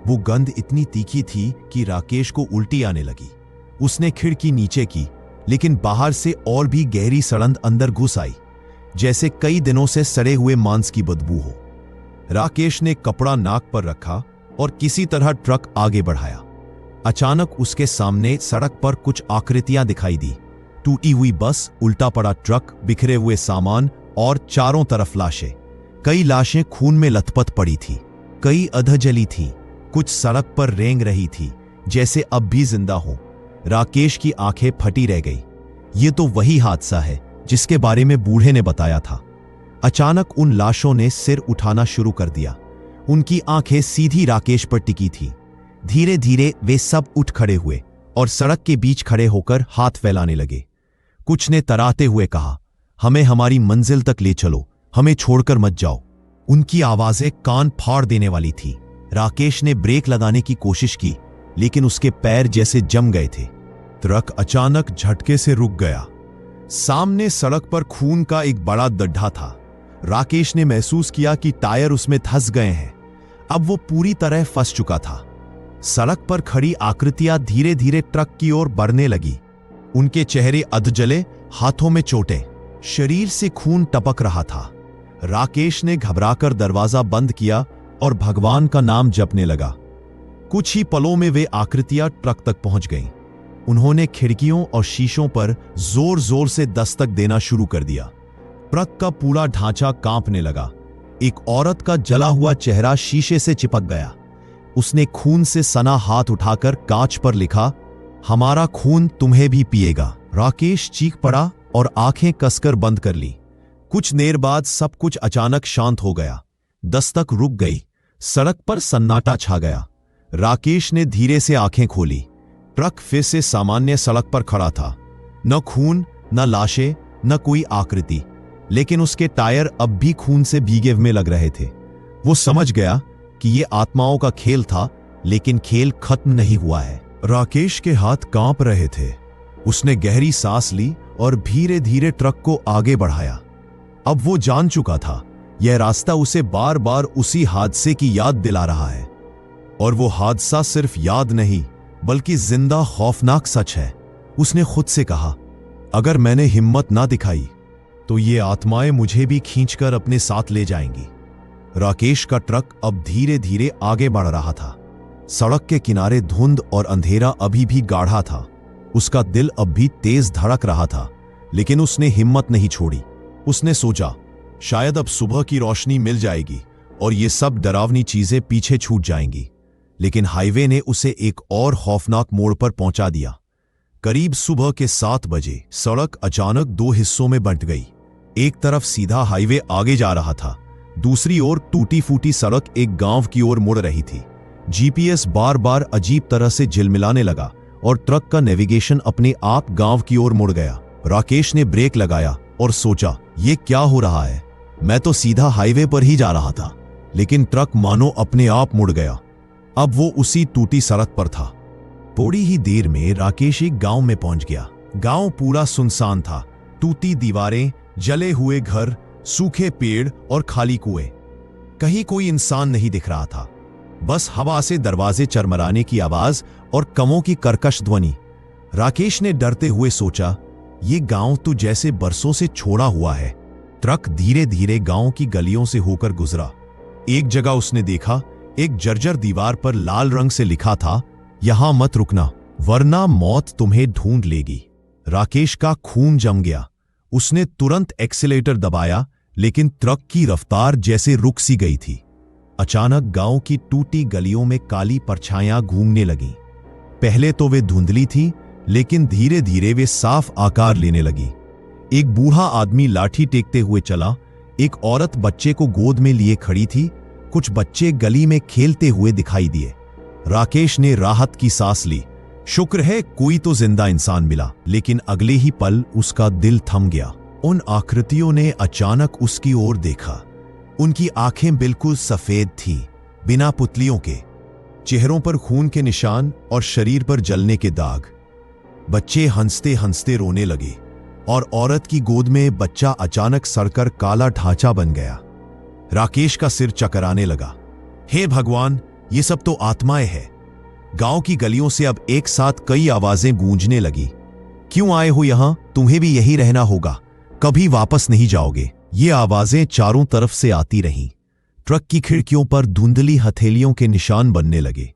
वो गंध इतनी तीखी थी कि राकेश को उल्टी आने लगी। उसने खिड़की नीचे की, लेकिन बाहर से और भी गहरी सड़न अंदर घुस आई, जैसे कई दिनों से सड़े हुए मांस की बदबू हो। राकेश ने कपड़ा नाक पर रखा और किसी तरह ट्रक आगे बढ़ाया। अचानक उसके सामने सड़क पर कुछ आकृतियां दिखाई दी। टूटी हुई बस, उल्टा पड़ा ट्रक, बिखरे हुए सामान और चारों तरफ लाशें। कई लाशें खून में लथपथ पड़ी थी, कई अधजली थीं, कुछ सड़क पर रेंग रही थी जैसे अब भी जिंदा हो। राकेश की आंखें फटी रह गई। ये तो वही हादसा है जिसके बारे में बूढ़े ने बताया था। अचानक उन लाशों ने सिर उठाना शुरू कर दिया। उनकी आंखें सीधी राकेश पर टिकी थी। धीरे धीरे वे सब उठ खड़े हुए और सड़क के बीच खड़े होकर हाथ फैलाने लगे। कुछ ने तराते हुए कहा, हमें हमारी मंजिल तक ले चलो, हमें छोड़कर मत जाओ। उनकी आवाजें कान फाड़ देने वाली थी। राकेश ने ब्रेक लगाने की कोशिश की, लेकिन उसके पैर जैसे जम गए थे। ट्रक अचानक झटके से रुक गया। सामने सड़क पर खून का एक बड़ा गड्ढा था। राकेश ने महसूस किया कि टायर उसमें धंस गए हैं। अब वो पूरी तरह फंस चुका था। सड़क पर खड़ी आकृतियां धीरे धीरे ट्रक की ओर बढ़ने लगी। उनके चेहरे अधजले, हाथों में चोटें, शरीर से खून टपक रहा था। राकेश ने घबराकर दरवाजा बंद किया और भगवान का नाम जपने लगा। कुछ ही पलों में वे आकृतियां ट्रक तक पहुंच गईं। उन्होंने खिड़कियों और शीशों पर जोर जोर से दस्तक देना शुरू कर दिया। ट्रक का पूरा ढांचा कांपने लगा। एक औरत का जला हुआ चेहरा शीशे से चिपक गया। उसने खून से सना हाथ उठाकर कांच पर लिखा, हमारा खून तुम्हें भी पिएगा। राकेश चीख पड़ा और आंखें कसकर बंद कर ली। कुछ देर बाद सब कुछ अचानक शांत हो गया। दस्तक रुक गई। सड़क पर सन्नाटा छा गया। राकेश ने धीरे से आंखें खोली। ट्रक फिर से सामान्य सड़क पर खड़ा था। न खून, न लाशें, न कोई आकृति, लेकिन उसके टायर अब भी खून से भीगे हुए लग रहे थे। वो समझ गया कि ये आत्माओं का खेल था, लेकिन खेल खत्म नहीं हुआ है। राकेश के हाथ कांप रहे थे। उसने गहरी सांस ली और धीरे धीरे ट्रक को आगे बढ़ाया। अब वो जान चुका था, यह रास्ता उसे बार बार उसी हादसे की याद दिला रहा है। और वो हादसा सिर्फ याद नहीं, बल्कि जिंदा खौफनाक सच है। उसने खुद से कहा, अगर मैंने हिम्मत ना दिखाई तो ये आत्माएं मुझे भी खींचकर अपने साथ ले जाएंगी। राकेश का ट्रक अब धीरे धीरे आगे बढ़ रहा था। सड़क के किनारे धुंध और अंधेरा अभी भी गाढ़ा था। उसका दिल अब भी तेज धड़क रहा था, लेकिन उसने हिम्मत नहीं छोड़ी। उसने सोचा, शायद अब सुबह की रोशनी मिल जाएगी और ये सब डरावनी चीजें पीछे छूट जाएंगी। लेकिन हाईवे ने उसे एक और खौफनाक मोड़ पर पहुंचा दिया। करीब सुबह के 7 बजे सड़क अचानक 2 हिस्सों में बंट गई। एक तरफ सीधा हाईवे आगे जा रहा था, दूसरी ओर टूटी फूटी सड़क एक गांव की ओर मुड़ रही थी। जीपीएस बार बार अजीब तरह से झिलमिलाने लगा और ट्रक का नेविगेशन अपने आप गांव की ओर मुड़ गया। राकेश ने ब्रेक लगाया और सोचा, ये क्या हो रहा है? मैं तो सीधा हाईवे पर ही जा रहा था, लेकिन ट्रक मानो अपने आप मुड़ गया। अब वो उसी टूटी सड़क पर था। थोड़ी ही देर में राकेश एक गांव में पहुंच गया। गांव पूरा सुनसान था। टूटी दीवारें, जले हुए घर, सूखे पेड़ और खाली कुएं। कहीं कोई इंसान नहीं दिख रहा था, बस हवा से दरवाजे चरमराने की आवाज और कमों की कर्कश ध्वनि। राकेश ने डरते हुए सोचा, ये गांव तो जैसे बरसों से छोड़ा हुआ है। ट्रक धीरे धीरे गांव की गलियों से होकर गुजरा। एक जगह उसने देखा, एक जर्जर दीवार पर लाल रंग से लिखा था, यहां मत रुकना वरना मौत तुम्हें ढूंढ लेगी। राकेश का खून जम गया। उसने तुरंत एक्सीलेटर दबाया, लेकिन ट्रक की रफ्तार जैसे रुक सी गई थी। अचानक गांव की टूटी गलियों में काली परछाइयां घूमने लगीं। पहले तो वे धुंधली थी, लेकिन धीरे धीरे वे साफ आकार लेने लगी। एक बूढ़ा आदमी लाठी टेकते हुए चला। एक औरत बच्चे को गोद में लिए खड़ी थी। कुछ बच्चे गली में खेलते हुए दिखाई दिए। राकेश ने राहत की सांस ली। शुक्र है कोई तो जिंदा इंसान मिला। लेकिन अगले ही पल उसका दिल थम गया। उन आकृतियों ने अचानक उसकी ओर देखा। उनकी आंखें बिल्कुल सफेद थीं, बिना पुतलियों के। चेहरों पर खून के निशान और शरीर पर जलने के दाग। बच्चे हंसते हंसते रोने लगे और औरत की गोद में बच्चा अचानक सड़कर काला ढांचा बन गया। राकेश का सिर चकराने लगा। हे भगवान, ये सब तो आत्माएं हैं। गांव की गलियों से अब एक साथ कई आवाजें गूंजने लगी। क्यों आए हो यहां? तुम्हें भी यही रहना होगा, कभी वापस नहीं जाओगे। ये आवाजें चारों तरफ से आती रहीं। ट्रक की खिड़कियों पर धुंधली हथेलियों के निशान बनने लगे।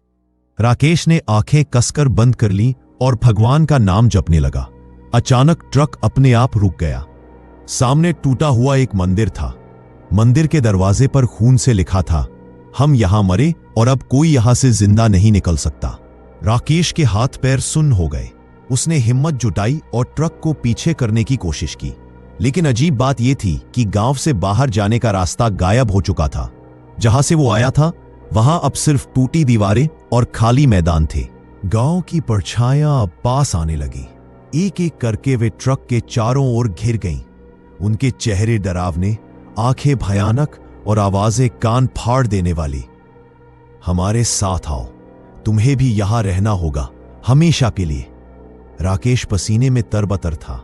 राकेश ने आंखें कसकर बंद कर ली और भगवान का नाम जपने लगा। अचानक ट्रक अपने आप रुक गया। सामने टूटा हुआ एक मंदिर था। मंदिर के दरवाजे पर खून से लिखा था, हम यहां मरे और अब कोई यहां से जिंदा नहीं निकल सकता। राकेश के हाथ पैर सुन्न हो गए। उसने हिम्मत जुटाई और ट्रक को पीछे करने की कोशिश की। लेकिन अजीब बात यह थी कि गांव से बाहर जाने का रास्ता गायब हो चुका था। जहां से वो आया था वहां अब सिर्फ टूटी दीवारें और खाली मैदान थे। गांव की परछायां अब पास आने लगी। एक एक करके वे ट्रक के चारों ओर घिर गईं। उनके चेहरे डरावने, आंखें भयानक और आवाजें कान फाड़ देने वाली। हमारे साथ आओ, तुम्हें भी यहां रहना होगा, हमेशा के लिए। राकेश पसीने में तरबतर था।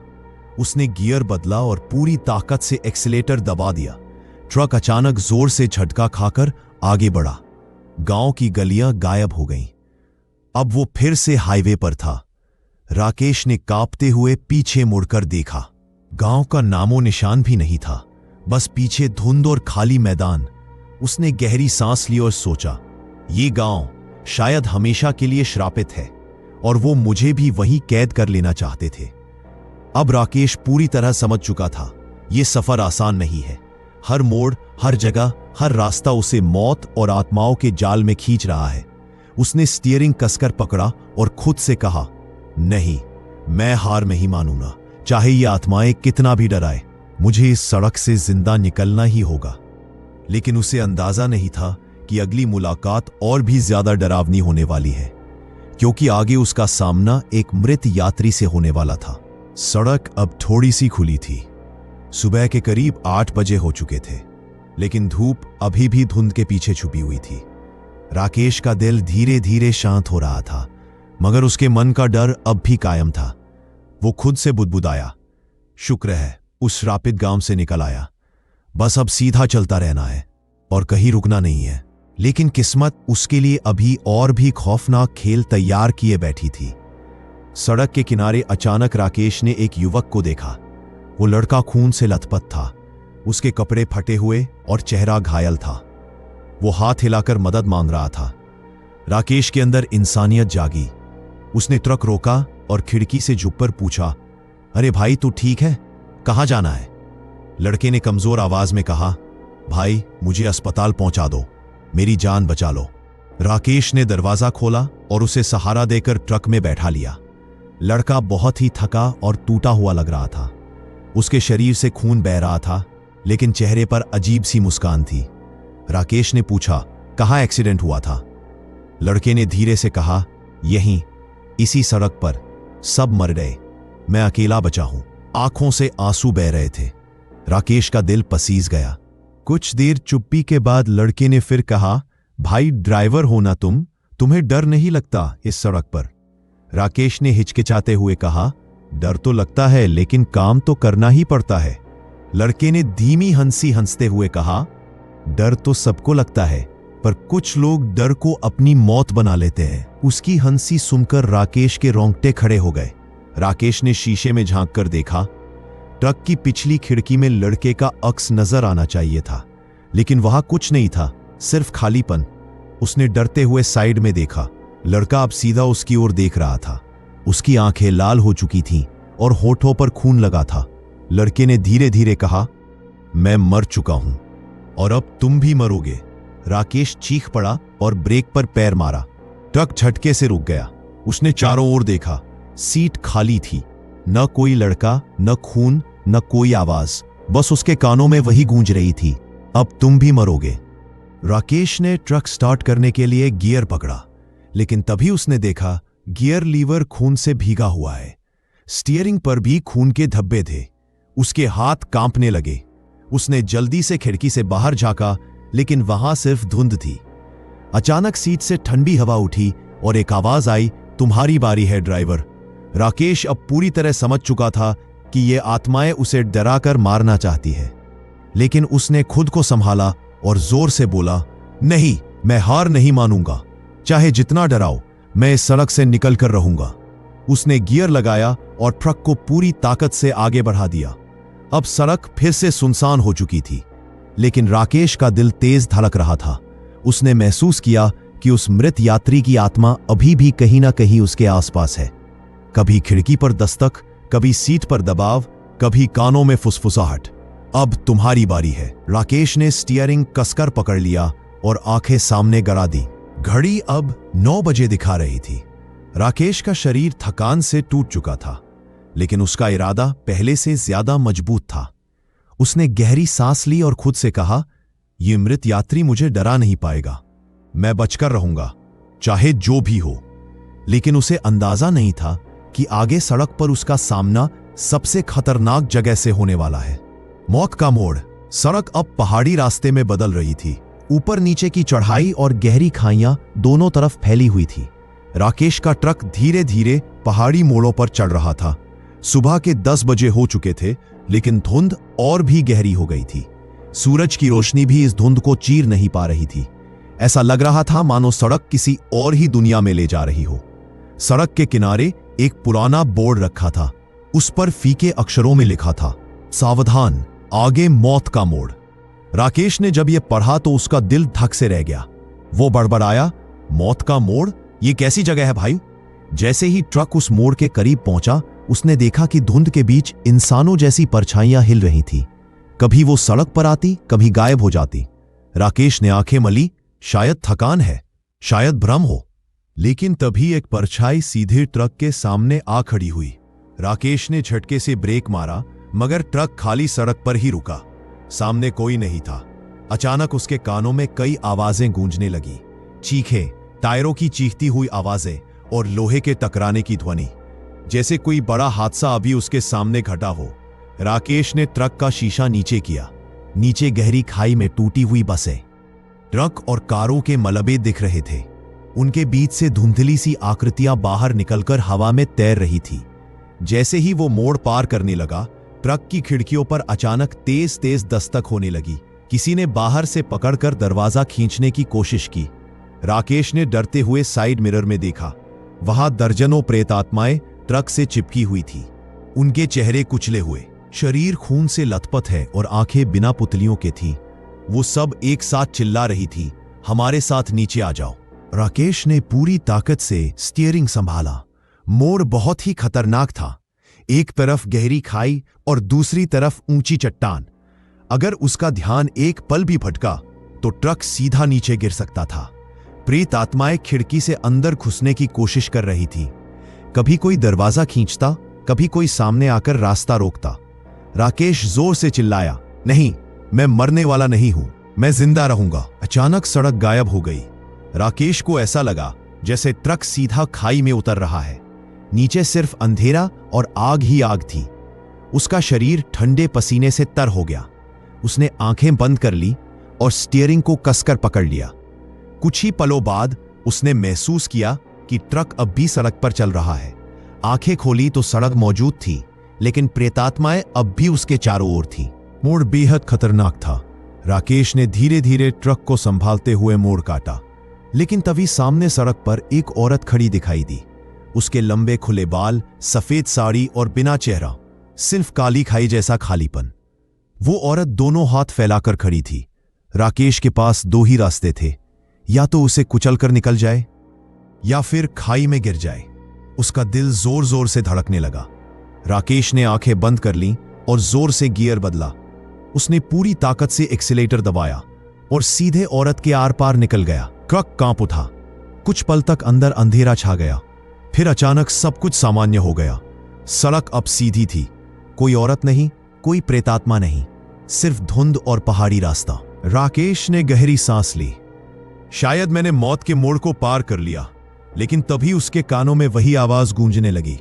उसने गियर बदला और पूरी ताकत से एक्सीलेटर दबा दिया। ट्रक अचानक जोर से झटका खाकर आगे बढ़ा। गांव की गलियां गायब हो गईं। अब वो फिर से हाईवे पर था। राकेश ने कांपते हुए पीछे मुड़कर देखा। गांव का नामो निशान भी नहीं था, बस पीछे धुंध और खाली मैदान। उसने गहरी सांस ली और सोचा, ये गांव शायद हमेशा के लिए श्रापित है और वो मुझे भी वहीं कैद कर लेना चाहते थे। अब राकेश पूरी तरह समझ चुका था, ये सफर आसान नहीं है। हर मोड़, हर जगह, हर रास्ता उसे मौत और आत्माओं के जाल में खींच रहा है। उसने स्टीयरिंग कसकर पकड़ा और खुद से कहा, नहीं, मैं हार नहीं मानूंगा। चाहे ये आत्माएं कितना भी डराए, मुझे इस सड़क से जिंदा निकलना ही होगा। लेकिन उसे अंदाजा नहीं था कि अगली मुलाकात और भी ज्यादा डरावनी होने वाली है, क्योंकि आगे उसका सामना एक मृत यात्री से होने वाला था। सड़क अब थोड़ी सी खुली थी। सुबह के करीब 8 बजे हो चुके थे, लेकिन धूप अभी भी धुंध के पीछे छुपी हुई थी। राकेश का दिल धीरे धीरे शांत हो रहा था, मगर उसके मन का डर अब भी कायम था। वो खुद से बुदबुदाया, शुक्र है उस श्रापित गांव से निकल आया। बस अब सीधा चलता रहना है और कहीं रुकना नहीं है। लेकिन किस्मत उसके लिए अभी और भी खौफनाक खेल तैयार किए बैठी थी। सड़क के किनारे अचानक राकेश ने एक युवक को देखा। वो लड़का खून से लथपथ था। उसके कपड़े फटे हुए और चेहरा घायल था। वो हाथ हिलाकर मदद मांग रहा था। राकेश के अंदर इंसानियत जागी। उसने ट्रक रोका और खिड़की से झुककर पूछा, अरे भाई, तू ठीक है? कहां जाना है? लड़के ने कमजोर आवाज में कहा, भाई, मुझे अस्पताल पहुंचा दो, मेरी जान बचा लो। राकेश ने दरवाजा खोला और उसे सहारा देकर ट्रक में बैठा लिया। लड़का बहुत ही थका और टूटा हुआ लग रहा था। उसके शरीर से खून बह रहा था, लेकिन चेहरे पर अजीब सी मुस्कान थी। राकेश ने पूछा, कहाँ एक्सीडेंट हुआ था? लड़के ने धीरे से कहा, यहीं, इसी सड़क पर। सब मर गए, मैं अकेला बचा हूं। आंखों से आंसू बह रहे थे। राकेश का दिल पसीज गया। कुछ देर चुप्पी के बाद लड़के ने फिर कहा, भाई, ड्राइवर हो ना तुम, तुम्हें डर नहीं लगता इस सड़क पर? राकेश ने हिचकिचाते हुए कहा, डर तो लगता है, लेकिन काम तो करना ही पड़ता है। लड़के ने धीमी हंसी हंसते हुए कहा, डर तो सबको लगता है, पर कुछ लोग डर को अपनी मौत बना लेते हैं। उसकी हंसी सुनकर राकेश के रोंगटे खड़े हो गए। राकेश ने शीशे में झांक कर देखा। ट्रक की पिछली खिड़की में लड़के का अक्स नजर आना चाहिए था, लेकिन वहां कुछ नहीं था, सिर्फ खालीपन। उसने डरते हुए साइड में देखा। लड़का अब सीधा उसकी ओर देख रहा था। उसकी आंखें लाल हो चुकी थीं और होठों पर खून लगा था। लड़के ने धीरे धीरे कहा, मैं मर चुका हूं और अब तुम भी मरोगे। राकेश चीख पड़ा और ब्रेक पर पैर मारा। ट्रक झटके से रुक गया। उसने चारों ओर देखा। सीट खाली थी। न कोई लड़का, न खून, न कोई आवाज। बस उसके कानों में वही गूंज रही थी, अब तुम भी मरोगे। राकेश ने ट्रक स्टार्ट करने के लिए गियर पकड़ा, लेकिन तभी उसने देखा गियर लीवर खून से भीगा हुआ है। स्टीयरिंग पर भी खून के धब्बे थे। उसके हाथ कांपने लगे। उसने जल्दी से खिड़की से बाहर झांका, लेकिन वहां सिर्फ धुंध थी। अचानक सीट से ठंडी हवा उठी और एक आवाज आई, तुम्हारी बारी है ड्राइवर। राकेश अब पूरी तरह समझ चुका था कि ये आत्माएं उसे डराकर मारना चाहती है, लेकिन उसने खुद को संभाला और जोर से बोला, नहीं, मैं हार नहीं मानूंगा। चाहे जितना डराओ, मैं इस सड़क से निकल कर रहूंगा। उसने गियर लगाया और ट्रक को पूरी ताकत से आगे बढ़ा दिया। अब सड़क फिर से सुनसान हो चुकी थी, लेकिन राकेश का दिल तेज धड़क रहा था। उसने महसूस किया कि उस मृत यात्री की आत्मा अभी भी कहीं ना कहीं उसके आसपास है। कभी खिड़की पर दस्तक, कभी सीट पर दबाव, कभी कानों में फुसफुसाहट। अब तुम्हारी बारी है। राकेश ने स्टीयरिंग कसकर पकड़ लिया और आंखें सामने गड़ा दी। घड़ी अब 9 बजे दिखा रही थी। राकेश का शरीर थकान से टूट चुका था, लेकिन उसका इरादा पहले से ज्यादा मजबूत था। उसने गहरी सांस ली और खुद से कहा, यह मृत यात्री मुझे डरा नहीं पाएगा। मैं बचकर रहूंगा, चाहे जो भी हो। लेकिन उसे अंदाजा नहीं था कि आगे सड़क पर उसका सामना सबसे खतरनाक जगह से होने वाला है। मौत का मोड़। सड़क अब पहाड़ी रास्ते में बदल रही थी। ऊपर नीचे की चढ़ाई और गहरी खाइयां दोनों तरफ फैली हुई थी। राकेश का ट्रक धीरे धीरे पहाड़ी मोड़ों पर चढ़ रहा था। सुबह के 10 बजे हो चुके थे, लेकिन धुंध और भी गहरी हो गई थी। सूरज की रोशनी भी इस धुंध को चीर नहीं पा रही थी। ऐसा लग रहा था मानो सड़क किसी और ही दुनिया में ले जा रही हो। सड़क के किनारे एक पुराना बोर्ड रखा था। उस पर फीके अक्षरों में लिखा था, सावधान, आगे मौत का मोड़। राकेश ने जब यह पढ़ा तो उसका दिल धक से रह गया। वो बड़बड़ाया, मौत का मोड़? ये कैसी जगह है भाई? जैसे ही ट्रक उस मोड़ के करीब पहुंचा, उसने देखा कि धुंध के बीच इंसानों जैसी परछाइयां हिल रही थी। कभी वो सड़क पर आती, कभी गायब हो जाती। राकेश ने आंखें मली, शायद थकान है, शायद भ्रम हो। लेकिन तभी एक परछाई सीधे ट्रक के सामने आ खड़ी हुई। राकेश ने झटके से ब्रेक मारा, मगर ट्रक खाली सड़क पर ही रुका। सामने कोई नहीं था। अचानक उसके कानों में कई आवाजें गूंजने लगी। चीखें, टायरों की चीखती हुई आवाजें और लोहे के टकराने की ध्वनि, जैसे कोई बड़ा हादसा अभी उसके सामने घटा हो। राकेश ने ट्रक का शीशा नीचे किया। नीचे गहरी खाई में टूटी हुई बसें, ट्रक और कारों के मलबे दिख रहे थे। उनके बीच से धुंधली सी आकृतियां बाहर निकलकर हवा में तैर रही थी। जैसे ही वो मोड़ पार करने लगा, ट्रक की खिड़कियों पर अचानक तेज तेज दस्तक होने लगी। किसी ने बाहर से पकड़कर दरवाजा खींचने की कोशिश की। राकेश ने डरते हुए साइड मिरर में देखा। वहां दर्जनों प्रेतात्माएं ट्रक से चिपकी हुई थी। उनके चेहरे कुचले हुए, शरीर खून से लथपथ है और आंखें बिना पुतलियों के थीं। वो सब एक साथ चिल्ला रही थी, हमारे साथ नीचे आ जाओ। राकेश ने पूरी ताकत से स्टीयरिंग संभाला। मोड़ बहुत ही खतरनाक था। एक तरफ गहरी खाई और दूसरी तरफ ऊंची चट्टान। अगर उसका ध्यान एक पल भी भटका तो ट्रक सीधा नीचे गिर सकता था। प्रेत आत्माएं खिड़की से अंदर घुसने की कोशिश कर रही थी। कभी कोई दरवाजा खींचता, कभी कोई सामने आकर रास्ता रोकता। राकेश जोर से चिल्लाया, नहीं, मैं मरने वाला नहीं हूं, मैं जिंदा रहूंगा। अचानक सड़क गायब हो गई। राकेश को ऐसा लगा जैसे ट्रक सीधा खाई में उतर रहा है। नीचे सिर्फ अंधेरा और आग ही आग थी। उसका शरीर ठंडे पसीने से तर हो गया। उसने आंखें बंद कर ली और स्टीयरिंग को कसकर पकड़ लिया। कुछ ही पलों बाद उसने महसूस किया कि ट्रक अब भी सड़क पर चल रहा है। आंखें खोली तो सड़क मौजूद थी, लेकिन प्रेतात्माएं अब भी उसके चारों ओर थीं। मोड़ बेहद खतरनाक था। राकेश ने धीरे धीरे ट्रक को संभालते हुए मोड़ काटा, लेकिन तभी सामने सड़क पर एक औरत खड़ी दिखाई दी। उसके लंबे खुले बाल, सफेद साड़ी और बिना चेहरा, सिर्फ काली खाई जैसा खालीपन। वो औरत दोनों हाथ फैलाकर खड़ी थी। राकेश के पास दो ही रास्ते थे, या तो उसे कुचलकर निकल जाए या फिर खाई में गिर जाए। उसका दिल जोर जोर से धड़कने लगा। राकेश ने आंखें बंद कर लीं और जोर से गियर बदला। उसने पूरी ताकत से एक्सीलेटर दबाया और सीधे औरत के आर पार निकल गया। ट्रक कांप उठा। कुछ पल तक अंदर अंधेरा छा गया। फिर अचानक सब कुछ सामान्य हो गया। सड़क अब सीधी थी, कोई औरत नहीं, कोई प्रेतात्मा नहीं, सिर्फ धुंध और पहाड़ी रास्ता। राकेश ने गहरी सांस ली। शायद मैंने मौत के मोड़ को पार कर लिया, लेकिन तभी उसके कानों में वही आवाज गूंजने लगी,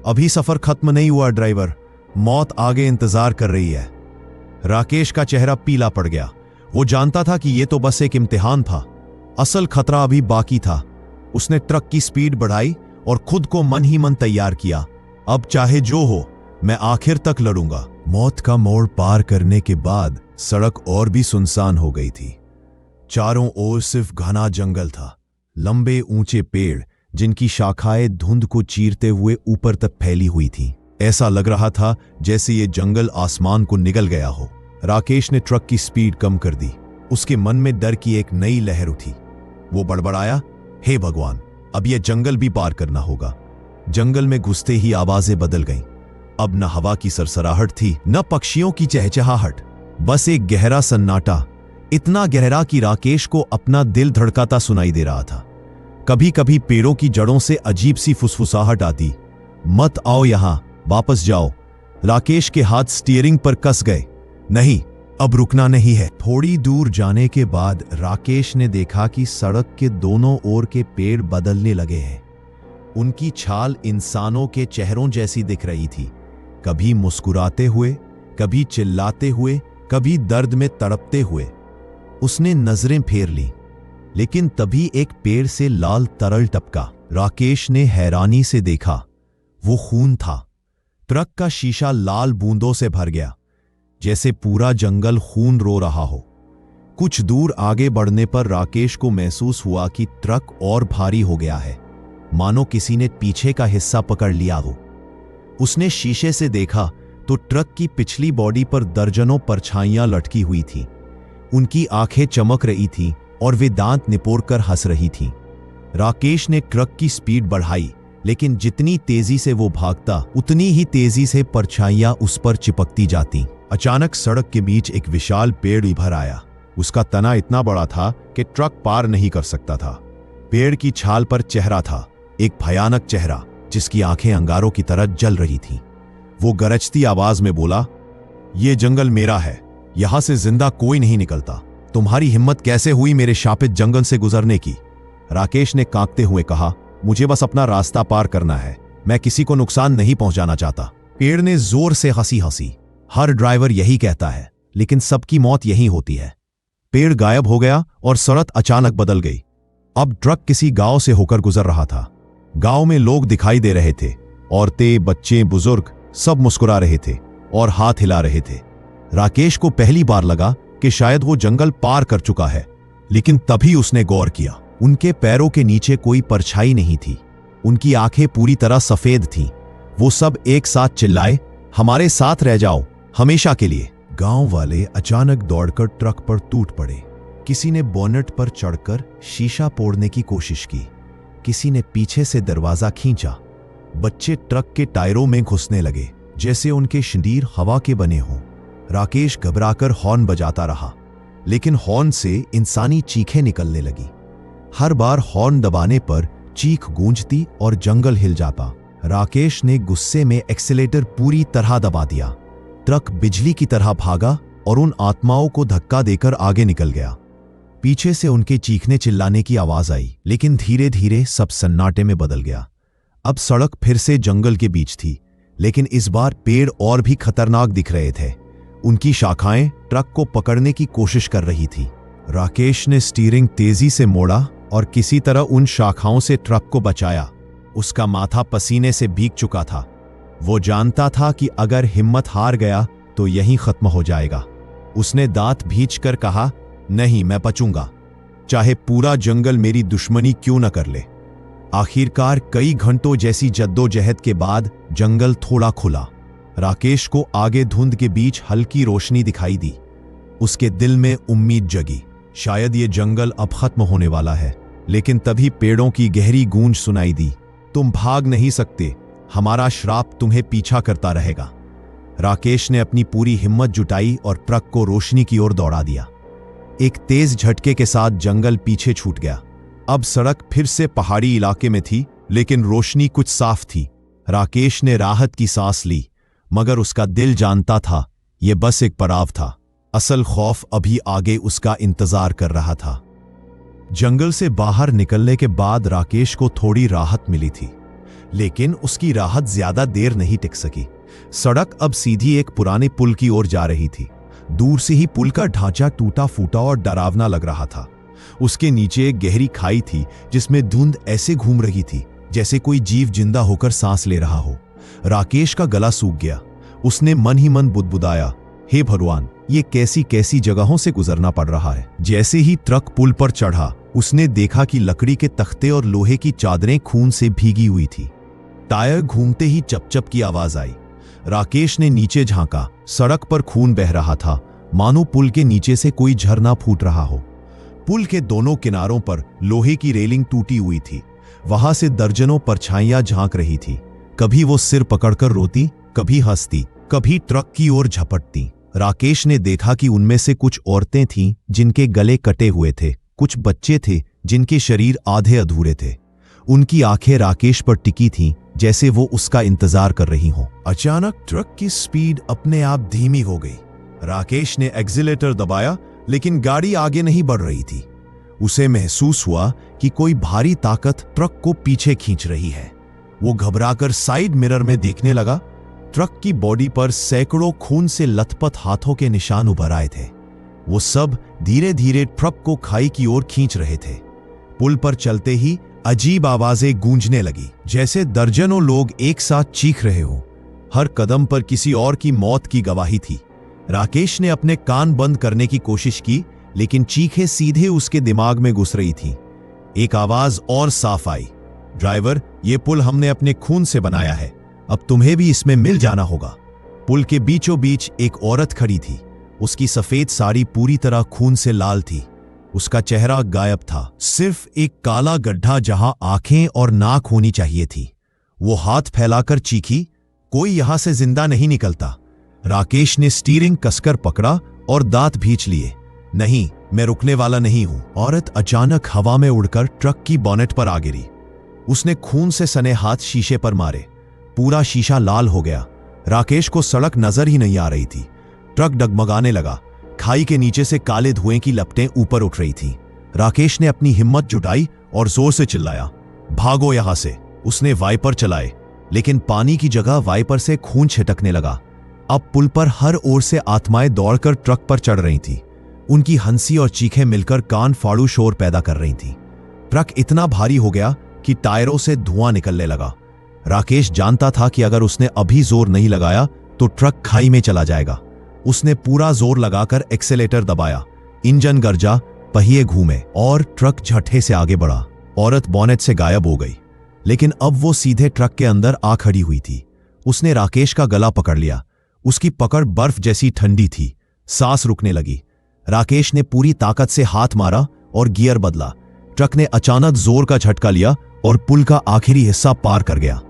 अभी सफर खत्म नहीं हुआ ड्राइवर, मौत आगे इंतजार कर रही है। राकेश का चेहरा पीला पड़ गया। वो जानता था कि यह तो बस एक इम्तिहान था, असल खतरा अभी बाकी था। उसने ट्रक की स्पीड बढ़ाई और खुद को मन ही मन तैयार किया, अब चाहे जो हो मैं आखिर तक लड़ूंगा। मौत का मोड़ पार करने के बाद सड़क और भी सुनसान हो गई थी। चारों ओर सिर्फ घना जंगल था, लंबे ऊंचे पेड़ जिनकी शाखाएं धुंध को चीरते हुए ऊपर तक फैली हुई थीं। ऐसा लग रहा था जैसे ये जंगल आसमान को निगल गया हो। राकेश ने ट्रक की स्पीड कम कर दी। उसके मन में डर की एक नई लहर उठी। वो बड़बड़ाया, हे भगवान, अब यह जंगल भी पार करना होगा। जंगल में घुसते ही आवाजें बदल गईं। अब न हवा की सरसराहट थी, न पक्षियों की चहचहाहट, बस एक गहरा सन्नाटा, इतना गहरा कि राकेश को अपना दिल धड़काता सुनाई दे रहा था। कभी कभी पेड़ों की जड़ों से अजीब सी फुसफुसाहट आती, मत आओ यहां, वापस जाओ। राकेश के हाथ स्टीयरिंग पर कस गए। नहीं, अब रुकना नहीं है। थोड़ी दूर जाने के बाद राकेश ने देखा कि सड़क के दोनों ओर के पेड़ बदलने लगे हैं। उनकी छाल इंसानों के चेहरों जैसी दिख रही थी, कभी मुस्कुराते हुए, कभी चिल्लाते हुए, कभी दर्द में तड़पते हुए। उसने नजरें फेर लीं, लेकिन तभी एक पेड़ से लाल तरल टपका। राकेश ने हैरानी से देखा, वो खून था। ट्रक का शीशा लाल बूंदों से भर गया, जैसे पूरा जंगल खून रो रहा हो। कुछ दूर आगे बढ़ने पर राकेश को महसूस हुआ कि ट्रक और भारी हो गया है, मानो किसी ने पीछे का हिस्सा पकड़ लिया हो। उसने शीशे से देखा तो ट्रक की पिछली बॉडी पर दर्जनों परछाइयां लटकी हुई थीं। उनकी आंखें चमक रही थीं और वे दांत निपोड़कर हंस रही थीं। राकेश ने ट्रक की स्पीड बढ़ाई, लेकिन जितनी तेजी से वो भागता, उतनी ही तेजी से परछाइयां उस पर चिपकती जाती। अचानक सड़क के बीच एक विशाल पेड़ उभर आया। उसका तना इतना बड़ा था कि ट्रक पार नहीं कर सकता था। पेड़ की छाल पर चेहरा था, एक भयानक चेहरा जिसकी आंखें अंगारों की तरह जल रही थीं। वो गरजती आवाज में बोला, ये जंगल मेरा है, यहां से जिंदा कोई नहीं निकलता। तुम्हारी हिम्मत कैसे हुई मेरे शापित जंगल से गुजरने की? राकेश ने कांपते हुए कहा, मुझे बस अपना रास्ता पार करना है, मैं किसी को नुकसान नहीं पहुंचाना चाहता। पेड़ ने जोर से हंसी। हर ड्राइवर यही कहता है, लेकिन सबकी मौत यही होती है। पेड़ गायब हो गया और सड़क अचानक बदल गई। अब ट्रक किसी गांव से होकर गुजर रहा था। गांव में लोग दिखाई दे रहे थे, औरतें, बच्चे, बुजुर्ग सब मुस्कुरा रहे थे और हाथ हिला रहे थे। राकेश को पहली बार लगा कि शायद वो जंगल पार कर चुका है, लेकिन तभी उसने गौर किया, उनके पैरों के नीचे कोई परछाई नहीं थी। उनकी आंखें पूरी तरह सफेद थीं। वो सब एक साथ चिल्लाए, हमारे साथ रह जाओ, हमेशा के लिए। गांव वाले अचानक दौड़कर ट्रक पर टूट पड़े। किसी ने बोनेट पर चढ़कर शीशा फोड़ने की कोशिश की, किसी ने पीछे से दरवाजा खींचा। बच्चे ट्रक के टायरों में घुसने लगे, जैसे उनके शरीर हवा के बने हों। राकेश घबराकर हॉर्न बजाता रहा, लेकिन हॉर्न से इंसानी चीखें निकलने लगी। हर बार हॉर्न दबाने पर चीख गूंजती और जंगल हिल जाता। राकेश ने गुस्से में एक्सीलेटर पूरी तरह दबा दिया। ट्रक बिजली की तरह भागा और उन आत्माओं को धक्का देकर आगे निकल गया। पीछे से उनके चीखने चिल्लाने की आवाज आई, लेकिन धीरे धीरे सब सन्नाटे में बदल गया। अब सड़क फिर से जंगल के बीच थी, लेकिन इस बार पेड़ और भी खतरनाक दिख रहे थे। उनकी शाखाएं ट्रक को पकड़ने की कोशिश कर रही थी। राकेश ने स्टीयरिंग तेजी से मोड़ा और किसी तरह उन शाखाओं से ट्रक को बचाया। उसका माथा पसीने से भीग चुका था। वो जानता था कि अगर हिम्मत हार गया तो यहीं खत्म हो जाएगा। उसने दांत भींचकर कहा, नहीं, मैं बचूंगा, चाहे पूरा जंगल मेरी दुश्मनी क्यों न कर ले। आखिरकार कई घंटों जैसी जद्दोजहद के बाद जंगल थोड़ा खुला। राकेश को आगे धुंध के बीच हल्की रोशनी दिखाई दी। उसके दिल में उम्मीद जगी, शायद ये जंगल अब खत्म होने वाला है। लेकिन तभी पेड़ों की गहरी गूंज सुनाई दी, तुम भाग नहीं सकते, हमारा श्राप तुम्हें पीछा करता रहेगा। राकेश ने अपनी पूरी हिम्मत जुटाई और ट्रक को रोशनी की ओर दौड़ा दिया। एक तेज झटके के साथ जंगल पीछे छूट गया। अब सड़क फिर से पहाड़ी इलाके में थी लेकिन रोशनी कुछ साफ थी। राकेश ने राहत की सांस ली, मगर उसका दिल जानता था यह बस एक पड़ाव था। असल खौफ अभी आगे उसका इंतजार कर रहा था। जंगल से बाहर निकलने के बाद राकेश को थोड़ी राहत मिली थी, लेकिन उसकी राहत ज्यादा देर नहीं टिक सकी। सड़क अब सीधी एक पुराने पुल की ओर जा रही थी। दूर से ही पुल का ढांचा टूटा फूटा और डरावना लग रहा था। उसके नीचे एक गहरी खाई थी जिसमें धुंध ऐसे घूम रही थी जैसे कोई जीव जिंदा होकर सांस ले रहा हो। राकेश का गला सूख गया। उसने मन ही मन बुदबुदाया, हे भगवान, ये कैसी कैसी जगहों से गुजरना पड़ रहा है। जैसे ही ट्रक पुल पर चढ़ा, उसने देखा कि लकड़ी के तख्ते और लोहे की चादरें खून से भीगी हुई थी। टायर घूमते ही चपचप की आवाज आई। राकेश ने नीचे झांका। सड़क पर खून बह रहा था, मानो पुल के नीचे से कोई झरना फूट रहा हो। पुल के दोनों किनारों पर लोहे की रेलिंग टूटी हुई थी। वहां से दर्जनों परछाइयां झांक रही थी। कभी वो सिर पकड़कर रोती, कभी हंसती, कभी ट्रक की ओर झपटती। राकेश ने देखा कि उनमें से कुछ औरतें थीं जिनके गले कटे हुए थे, कुछ बच्चे थे जिनके शरीर आधे अधूरे थे। उनकी आंखें राकेश पर टिकी थीं, जैसे वो उसका इंतजार कर रही हों। अचानक ट्रक की स्पीड अपने आप धीमी हो गई। राकेश ने एक्सीलेटर दबाया, लेकिन गाड़ी आगे नहीं बढ़ रही थी। उसे महसूस हुआ कि कोई भारी ताकत ट्रक को पीछे खींच रही है। वो घबराकर साइड मिरर में देखने लगा। ट्रक की बॉडी पर सैकड़ों खून से लथपथ हाथों के निशान उभर आए थे। वो सब धीरे धीरे ट्रक को खाई की ओर खींच रहे थे। पुल पर चलते ही अजीब आवाजें गूंजने लगी, जैसे दर्जनों लोग एक साथ चीख रहे हो। हर कदम पर किसी और की मौत की गवाही थी। राकेश ने अपने कान बंद करने की कोशिश की, लेकिन चीखें सीधे उसके दिमाग में घुस रही थी। एक आवाज और साफ आई, ड्राइवर, ये पुल हमने अपने खून से बनाया है, अब तुम्हें भी इसमें मिल जाना होगा। पुल के बीचों बीच एक औरत खड़ी थी। उसकी सफेद साड़ी पूरी तरह खून से लाल थी। उसका चेहरा गायब था, सिर्फ एक काला गड्ढा जहां आंखें और नाक होनी चाहिए थी। वो हाथ फैलाकर चीखी, कोई यहां से जिंदा नहीं निकलता। राकेश ने स्टीयरिंग कसकर पकड़ा और दांत भींच लिए। नहीं, मैं रुकने वाला नहीं हूं। औरत अचानक हवा में उड़कर ट्रक की बॉनेट पर आ गिरी। उसने खून से सने हाथ शीशे पर मारे। पूरा शीशा लाल हो गया। राकेश को सड़क नजर ही नहीं आ रही थी। ट्रक डगमगाने लगा। खाई के नीचे से काले धुएं की लपटें ऊपर उठ रही थीं। राकेश ने अपनी हिम्मत जुटाई और जोर से चिल्लाया, भागो यहां से। उसने वाइपर चलाए, लेकिन पानी की जगह वाइपर से खून छिटकने लगा। अब पुल पर हर ओर से आत्माएं दौड़कर ट्रक पर चढ़ रही थीं। उनकी हंसी और चीखें मिलकर कान फाड़ू शोर पैदा कर रही थीं। ट्रक इतना भारी हो गया कि टायरों से धुआं निकलने लगा। राकेश जानता था कि अगर उसने अभी जोर नहीं लगाया तो ट्रक खाई में चला जाएगा। उसने पूरा जोर लगाकर एक्सेलेटर दबाया। इंजन गरजा, पहिए घूमे और ट्रक झटके से आगे बढ़ा। औरत बॉनेट से गायब हो गई, लेकिन अब वो सीधे ट्रक के अंदर आ खड़ी हुई थी। उसने राकेश का गला पकड़ लिया। उसकी पकड़ बर्फ जैसी ठंडी थी। सांस रुकने लगी। राकेश ने पूरी ताकत से हाथ मारा और गियर बदला। ट्रक ने अचानक जोर का झटका लिया और पुल का आखिरी हिस्सा पार कर गया।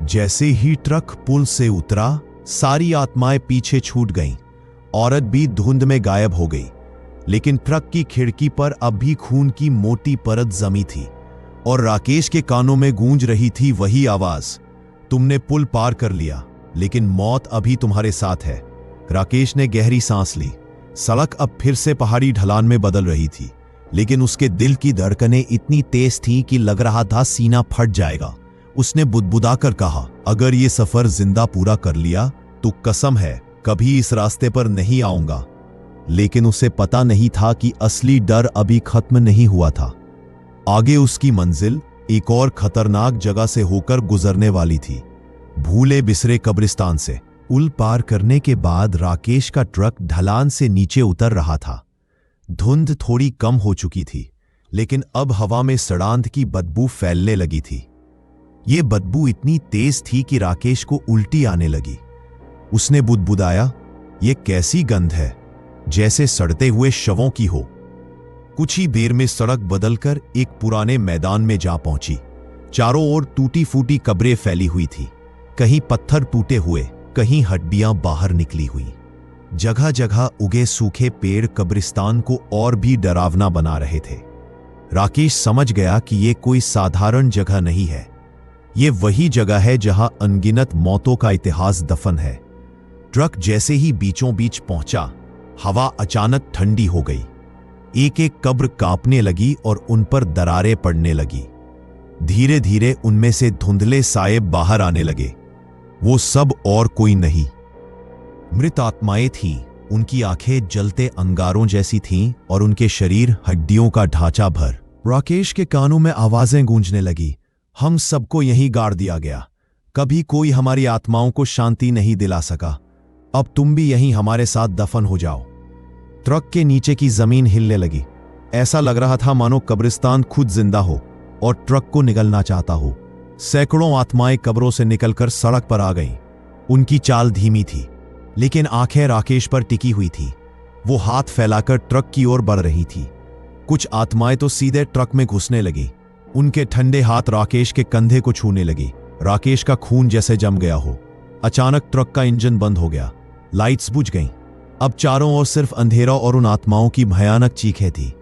जैसे ही ट्रक पुल से उतरा, सारी आत्माएं पीछे छूट गईं। औरत भी धुंध में गायब हो गई, लेकिन ट्रक की खिड़की पर अब भी खून की मोटी परत जमी थी और राकेश के कानों में गूंज रही थी वही आवाज, तुमने पुल पार कर लिया, लेकिन मौत अभी तुम्हारे साथ है। राकेश ने गहरी सांस ली। सड़क अब फिर से पहाड़ी ढलान में बदल रही थी, लेकिन उसके दिल की धड़कनें इतनी तेज थीं कि लग रहा था सीना फट जाएगा। उसने बुदबुदाकर कहा, अगर ये सफर जिंदा पूरा कर लिया तो कसम है कभी इस रास्ते पर नहीं आऊंगा। लेकिन उसे पता नहीं था कि असली डर अभी खत्म नहीं हुआ था। आगे उसकी मंजिल एक और खतरनाक जगह से होकर गुजरने वाली थी, भूले बिसरे कब्रिस्तान से। पुल पार करने के बाद राकेश का ट्रक ढलान से नीचे उतर रहा था। धुंध थोड़ी कम हो चुकी थी, लेकिन अब हवा में सड़ांध की बदबू फैलने लगी थी। ये बदबू इतनी तेज थी कि राकेश को उल्टी आने लगी। उसने बुदबुदाया, ये कैसी गंध है, जैसे सड़ते हुए शवों की हो। कुछ ही देर में सड़क बदलकर एक पुराने मैदान में जा पहुंची। चारों ओर टूटी फूटी कब्रें फैली हुई थी। कहीं पत्थर टूटे हुए, कहीं हड्डियां बाहर निकली हुई। जगह जगह उगे सूखे पेड़ कब्रिस्तान को और भी डरावना बना रहे थे। राकेश समझ गया कि ये कोई साधारण जगह नहीं है। ये वही जगह है जहां अनगिनत मौतों का इतिहास दफन है। ट्रक जैसे ही बीचों बीच पहुंचा, हवा अचानक ठंडी हो गई। एक एक कब्र कांपने लगी और उन पर दरारें पड़ने लगी। धीरे धीरे उनमें से धुंधले साए बाहर आने लगे। वो सब और कोई नहीं, मृत आत्माएं थीं। उनकी आंखें जलते अंगारों जैसी थीं और उनके शरीर हड्डियों का ढांचा भर। राकेश के कानों में आवाजें गूंजने लगी, हम सबको यहीं गाड़ दिया गया। कभी कोई हमारी आत्माओं को शांति नहीं दिला सका। अब तुम भी यहीं हमारे साथ दफन हो जाओ। ट्रक के नीचे की जमीन हिलने लगी। ऐसा लग रहा था मानो कब्रिस्तान खुद जिंदा हो और ट्रक को निगलना चाहता हो। सैकड़ों आत्माएं कब्रों से निकलकर सड़क पर आ गईं। उनकी चाल धीमी थी, लेकिन आंखें राकेश पर टिकी हुई थी। वो हाथ फैलाकर ट्रक की ओर बढ़ रही थी। कुछ आत्माएं तो सीधे ट्रक में घुसने लगी। उनके ठंडे हाथ राकेश के कंधे को छूने लगी। राकेश का खून जैसे जम गया हो। अचानक ट्रक का इंजन बंद हो गया। लाइट्स बुझ गईं। अब चारों ओर सिर्फ अंधेरा और उन आत्माओं की भयानक चीखें थी।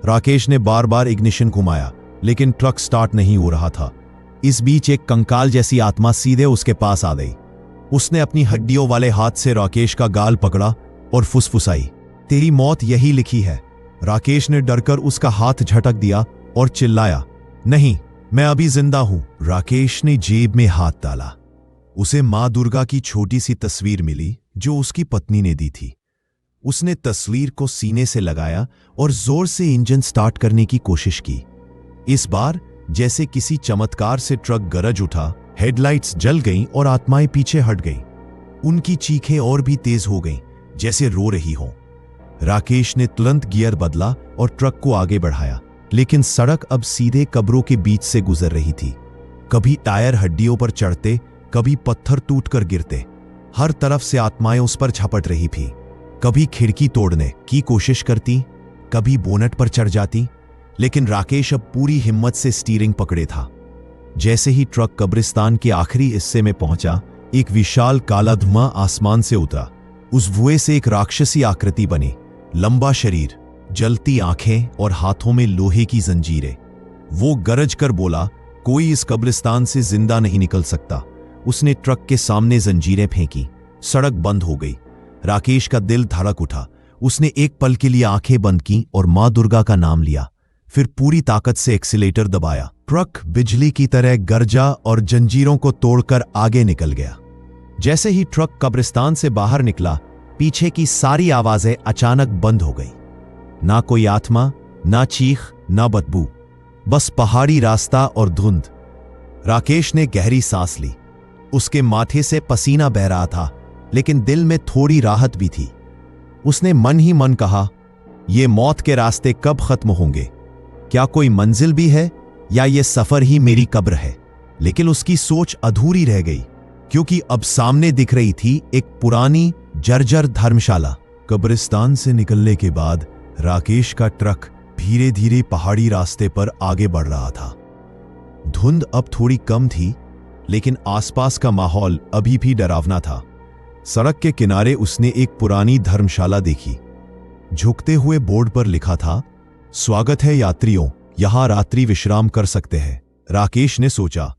राकेश ने बार बार इग्निशन घुमाया, लेकिन ट्रक स्टार्ट नहीं हो रहा था। इस बीच एक कंकाल जैसी आत्मा सीधे उसके पास आ गई। उसने अपनी हड्डियों वाले हाथ से राकेश का गाल पकड़ा और फुसफुसाई, तेरी मौत यही लिखी है। राकेश ने डरकर उसका हाथ झटक दिया और चिल्लाया, नहीं, मैं अभी जिंदा हूं। राकेश ने जेब में हाथ डाला। उसे मां दुर्गा की छोटी सी तस्वीर मिली जो उसकी पत्नी ने दी थी। उसने तस्वीर को सीने से लगाया और जोर से इंजन स्टार्ट करने की कोशिश की। इस बार जैसे किसी चमत्कार से ट्रक गरज उठा, हेडलाइट्स जल गईं और आत्माएं पीछे हट गईं। उनकी चीखें और भी तेज हो गईं, जैसे रो रही हों। राकेश ने तुरंत गियर बदला और ट्रक को आगे बढ़ाया, लेकिन सड़क अब सीधे कब्रों के बीच से गुजर रही थी। कभी टायर हड्डियों पर चढ़ते, कभी पत्थर टूटकर गिरते। हर तरफ से आत्माएं उस पर झपट रही थी। कभी खिड़की तोड़ने की कोशिश करती, कभी बोनट पर चढ़ जाती, लेकिन राकेश अब पूरी हिम्मत से स्टीयरिंग पकड़े था। जैसे ही ट्रक कब्रिस्तान के आखिरी हिस्से में पहुंचा, एक विशाल काला धुआं आसमान से उतरा। उस धुएं से एक राक्षसी आकृति बनी, लंबा शरीर, जलती आंखें और हाथों में लोहे की जंजीरें। वो गरज कर बोला, कोई इस कब्रिस्तान से जिंदा नहीं निकल सकता। उसने ट्रक के सामने जंजीरें फेंकी। सड़क बंद हो गई। राकेश का दिल धड़क उठा। उसने एक पल के लिए आंखें बंद की और मां दुर्गा का नाम लिया। फिर पूरी ताकत से एक्सीलेटर दबाया। ट्रक बिजली की तरह गरजा और जंजीरों को तोड़कर आगे निकल गया। जैसे ही ट्रक कब्रिस्तान से बाहर निकला, पीछे की सारी आवाजें अचानक बंद हो गई। ना कोई आत्मा, ना चीख, ना बदबू, बस पहाड़ी रास्ता और धुंध। राकेश ने गहरी सांस ली। उसके माथे से पसीना बह रहा था, लेकिन दिल में थोड़ी राहत भी थी। उसने मन ही मन कहा, ये मौत के रास्ते कब खत्म होंगे? क्या कोई मंजिल भी है, या ये सफर ही मेरी कब्र है? लेकिन उसकी सोच अधूरी रह गई, क्योंकि अब सामने दिख रही थी एक पुरानी जर्जर धर्मशाला। कब्रिस्तान से निकलने के बाद राकेश का ट्रक धीरे धीरे पहाड़ी रास्ते पर आगे बढ़ रहा था। धुंध अब थोड़ी कम थी, लेकिन आसपास का माहौल अभी भी डरावना था। सड़क के किनारे उसने एक पुरानी धर्मशाला देखी। झुकते हुए बोर्ड पर लिखा था, स्वागत है यात्रियों, यहां रात्रि विश्राम कर सकते हैं। राकेश ने सोचा,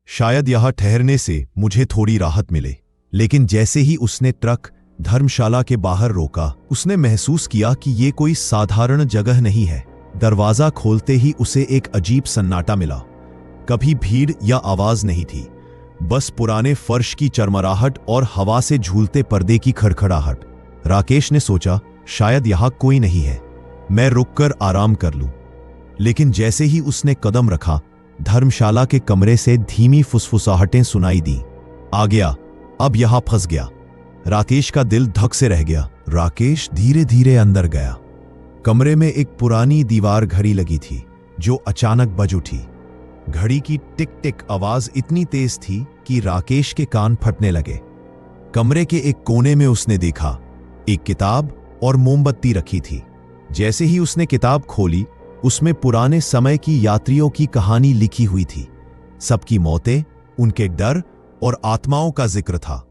शायद यहां ठहरने से मुझे थोड़ी राहत मिले। लेकिन जैसे ही उसने ट्रक धर्मशाला के बाहर रोका, उसने महसूस किया कि ये कोई साधारण जगह नहीं है। दरवाजा खोलते ही उसे एक अजीब सन्नाटा मिला। कभी भीड़ या आवाज नहीं थी, बस पुराने फर्श की चरमराहट और हवा से झूलते पर्दे की खड़खड़ाहट। राकेश ने सोचा, शायद यहां कोई नहीं है, मैं रुककर आराम कर लूं। लेकिन जैसे ही उसने कदम रखा, धर्मशाला के कमरे से धीमी फुसफुसाहटें सुनाई दी। आ गया, अब यहां फंस गया। राकेश का दिल धक से रह गया। राकेश धीरे धीरे अंदर गया। कमरे में एक पुरानी दीवार घड़ी लगी थी, जो अचानक बज उठी। घड़ी की टिक टिक आवाज इतनी तेज थी कि राकेश के कान फटने लगे। कमरे के एक कोने में उसने देखा, एक किताब और मोमबत्ती रखी थी। जैसे ही उसने किताब खोली, उसमें पुराने समय की यात्रियों की कहानी लिखी हुई थी। सबकी मौतें, उनके डर और आत्माओं का जिक्र था।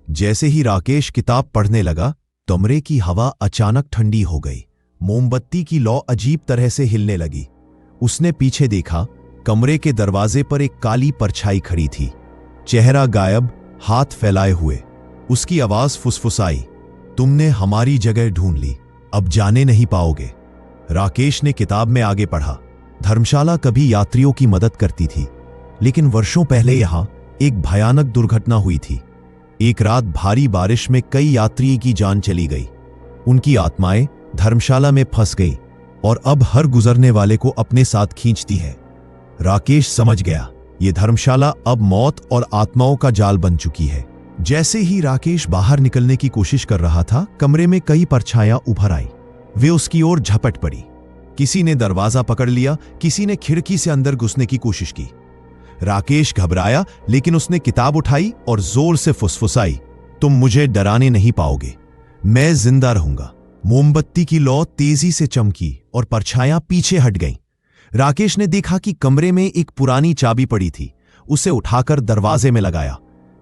जैसे ही राकेश किताब पढ़ने लगा, कमरे की हवा अचानक ठंडी हो गई। मोमबत्ती की लौ अजीब तरह से हिलने लगी। उसने पीछे देखा, कमरे के दरवाजे पर एक काली परछाई खड़ी थी, चेहरा गायब, हाथ फैलाए हुए। उसकी आवाज फुसफुसाई, तुमने हमारी जगह ढूंढ ली, अब जाने नहीं पाओगे। राकेश ने किताब में आगे पढ़ा, धर्मशाला कभी यात्रियों की मदद करती थी, लेकिन वर्षों पहले यहां एक भयानक दुर्घटना हुई थी। एक रात भारी बारिश में कई यात्रियों की जान चली गई। उनकी आत्माएं धर्मशाला में फंस गई और अब हर गुजरने वाले को अपने साथ खींचती है। राकेश समझ गया, ये धर्मशाला अब मौत और आत्माओं का जाल बन चुकी है। जैसे ही राकेश बाहर निकलने की कोशिश कर रहा था, कमरे में कई परछाइयां उभर आई। वे उसकी ओर झपट पड़ी। किसी ने दरवाजा पकड़ लिया, किसी ने खिड़की से अंदर घुसने की कोशिश की। राकेश घबराया, लेकिन उसने किताब उठाई और जोर से फुसफुसाई, तुम मुझे डराने नहीं पाओगे, मैं जिंदा रहूंगा। मोमबत्ती की लौ तेजी से चमकी और परछाइयां पीछे हट गईं। राकेश ने देखा कि कमरे में एक पुरानी चाबी पड़ी थी। उसे उठाकर दरवाजे में लगाया।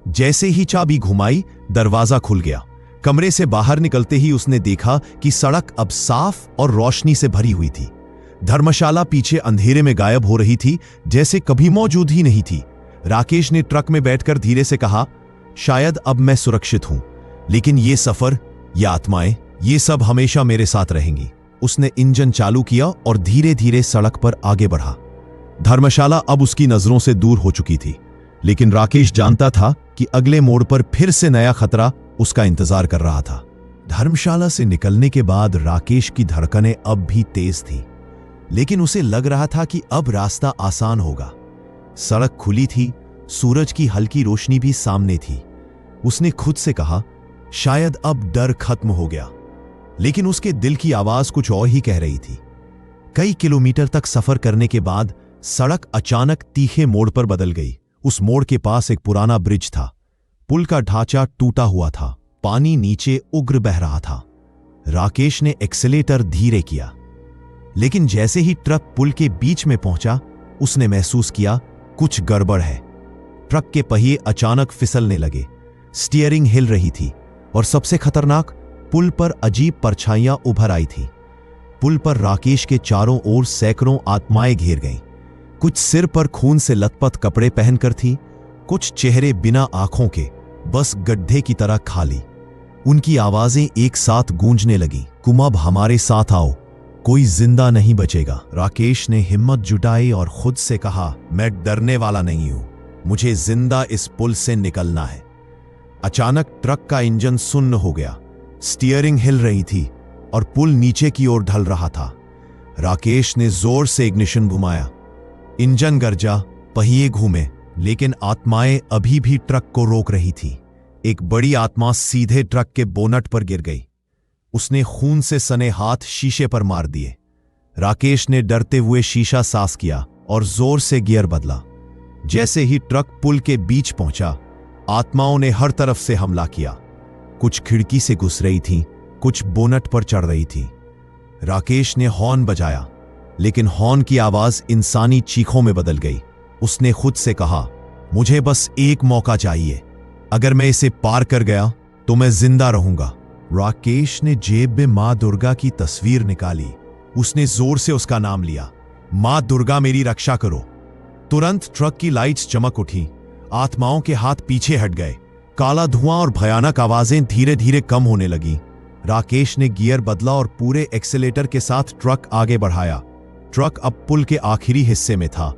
जैसे ही चाबी घुमाई, दरवाजा खुल गया। कमरे से बाहर निकलते ही उसने देखा कि सड़क अब साफ और रोशनी से भरी हुई थी। धर्मशाला पीछे अंधेरे में गायब हो रही थी, जैसे कभी मौजूद ही नहीं थी। राकेश ने ट्रक में बैठकर धीरे से कहा, शायद अब मैं सुरक्षित हूं, लेकिन ये सफर, ये आत्माएं, ये सब हमेशा मेरे साथ रहेंगी। उसने इंजन चालू किया और धीरे धीरे सड़क पर आगे बढ़ा। धर्मशाला अब उसकी नजरों से दूर हो चुकी थी, लेकिन राकेश जानता था कि अगले मोड़ पर फिर से नया खतरा उसका इंतजार कर रहा था। धर्मशाला से निकलने के बाद राकेश की धड़कनें अब भी तेज थी, लेकिन उसे लग रहा था कि अब रास्ता आसान होगा। सड़क खुली थी, सूरज की हल्की रोशनी भी सामने थी। उसने खुद से कहा, शायद अब डर खत्म हो गया, लेकिन उसके दिल की आवाज कुछ और ही कह रही थी। कई किलोमीटर तक सफर करने के बाद सड़क अचानक तीखे मोड़ पर बदल गई। उस मोड़ के पास एक पुराना ब्रिज था। पुल का ढांचा टूटा हुआ था, पानी नीचे उग्र बह रहा था। राकेश ने एक्सीलेटर धीरे किया, लेकिन जैसे ही ट्रक पुल के बीच में पहुंचा, उसने महसूस किया कुछ गड़बड़ है। ट्रक के पहिए अचानक फिसलने लगे, स्टीयरिंग हिल रही थी और सबसे खतरनाक, पुल पर अजीब परछाइयां उभर आई थी। पुल पर राकेश के चारों ओर सैकड़ों आत्माएं घेर गईं। कुछ सिर पर खून से लथपथ कपड़े पहनकर थी, कुछ चेहरे बिना आंखों के, बस गड्ढे की तरह खाली। उनकी आवाजें एक साथ गूंजने लगीं, तुम अब हमारे साथ आओ, कोई जिंदा नहीं बचेगा। राकेश ने हिम्मत जुटाई और खुद से कहा, मैं डरने वाला नहीं हूं, मुझे जिंदा इस पुल से निकलना है। अचानक ट्रक का इंजन सुन्न हो गया, स्टीयरिंग हिल रही थी और पुल नीचे की ओर ढल रहा था। राकेश ने जोर से इग्निशन घुमाया। इंजन गरजा, पहिए घूमे, लेकिन आत्माएं अभी भी ट्रक को रोक रही थी। एक बड़ी आत्मा सीधे ट्रक के बोनट पर गिर गई। उसने खून से सने हाथ शीशे पर मार दिए। राकेश ने डरते हुए शीशा साफ किया और जोर से गियर बदला। जैसे ही ट्रक पुल के बीच पहुंचा, आत्माओं ने हर तरफ से हमला किया। कुछ खिड़की से घुस रही थीं, कुछ बोनट पर चढ़ रही थीं। राकेश ने हॉर्न बजाया, लेकिन हॉर्न की आवाज इंसानी चीखों में बदल गई। उसने खुद से कहा, मुझे बस एक मौका चाहिए, अगर मैं इसे पार कर गया तो मैं जिंदा रहूंगा। राकेश ने जेब में मां दुर्गा की तस्वीर निकाली। उसने जोर से उसका नाम लिया, मां दुर्गा मेरी रक्षा करो। तुरंत ट्रक की लाइट्स चमक उठी, आत्माओं के हाथ पीछे हट गए। काला धुआं और भयानक आवाजें धीरे धीरे कम होने लगी। राकेश ने गियर बदला और पूरे एक्सीलेटर के साथ ट्रक आगे बढ़ाया। ट्रक अब पुल के आखिरी हिस्से में था।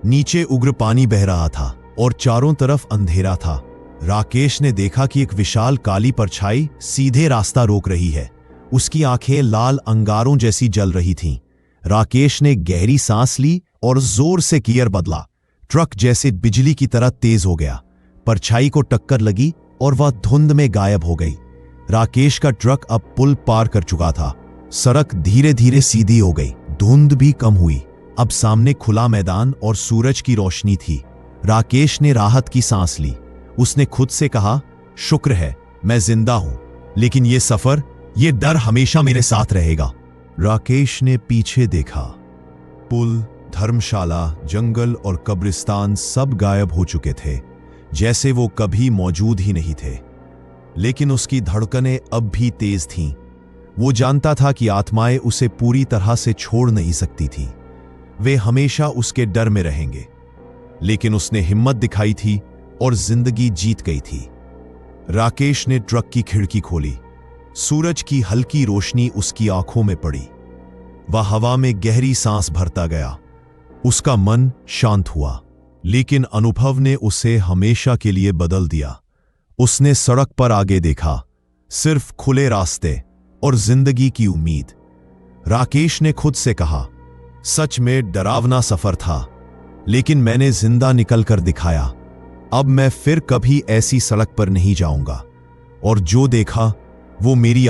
नीचे उग्र पानी बह रहा था और चारों तरफ अंधेरा था। राकेश ने देखा कि एक विशाल काली परछाई सीधे रास्ता रोक रही है। उसकी आंखें लाल अंगारों जैसी जल रही थीं। राकेश ने गहरी सांस ली और जोर से गियर बदला। ट्रक जैसे बिजली की तरह तेज हो गया। परछाई को टक्कर लगी और वह धुंध में गायब हो गई। राकेश का ट्रक अब पुल पार कर चुका था। सड़क धीरे धीरे सीधी हो गई, धुंध भी कम हुई। अब सामने खुला मैदान और सूरज की रोशनी थी। राकेश ने राहत की सांस ली। उसने खुद से कहा, शुक्र है मैं जिंदा हूं, लेकिन ये सफर, ये डर हमेशा मेरे साथ रहेगा। राकेश ने पीछे देखा। पुल, धर्मशाला, जंगल और कब्रिस्तान सब गायब हो चुके थे, जैसे वो कभी मौजूद ही नहीं थे। लेकिन उसकी धड़कनें अब भी तेज थीं। वो जानता था कि आत्माएं उसे पूरी तरह से छोड़ नहीं सकती थीं। वे हमेशा उसके डर में रहेंगे। लेकिन उसने हिम्मत दिखाई थी और जिंदगी जीत गई थी। राकेश ने ट्रक की खिड़की खोली। सूरज की हल्की रोशनी उसकी आंखों में पड़ी। वह हवा में गहरी सांस भरता गया। उसका मन शांत हुआ, लेकिन अनुभव ने उसे हमेशा के लिए बदल दिया। उसने सड़क पर आगे देखा, सिर्फ खुले रास्ते और जिंदगी की उम्मीद। राकेश ने खुद से कहा, सच में डरावना सफर था, लेकिन मैंने जिंदा निकलकर दिखाया। अब मैं फिर कभी ऐसी सड़क पर नहीं जाऊंगा। और जो देखा वो मेरी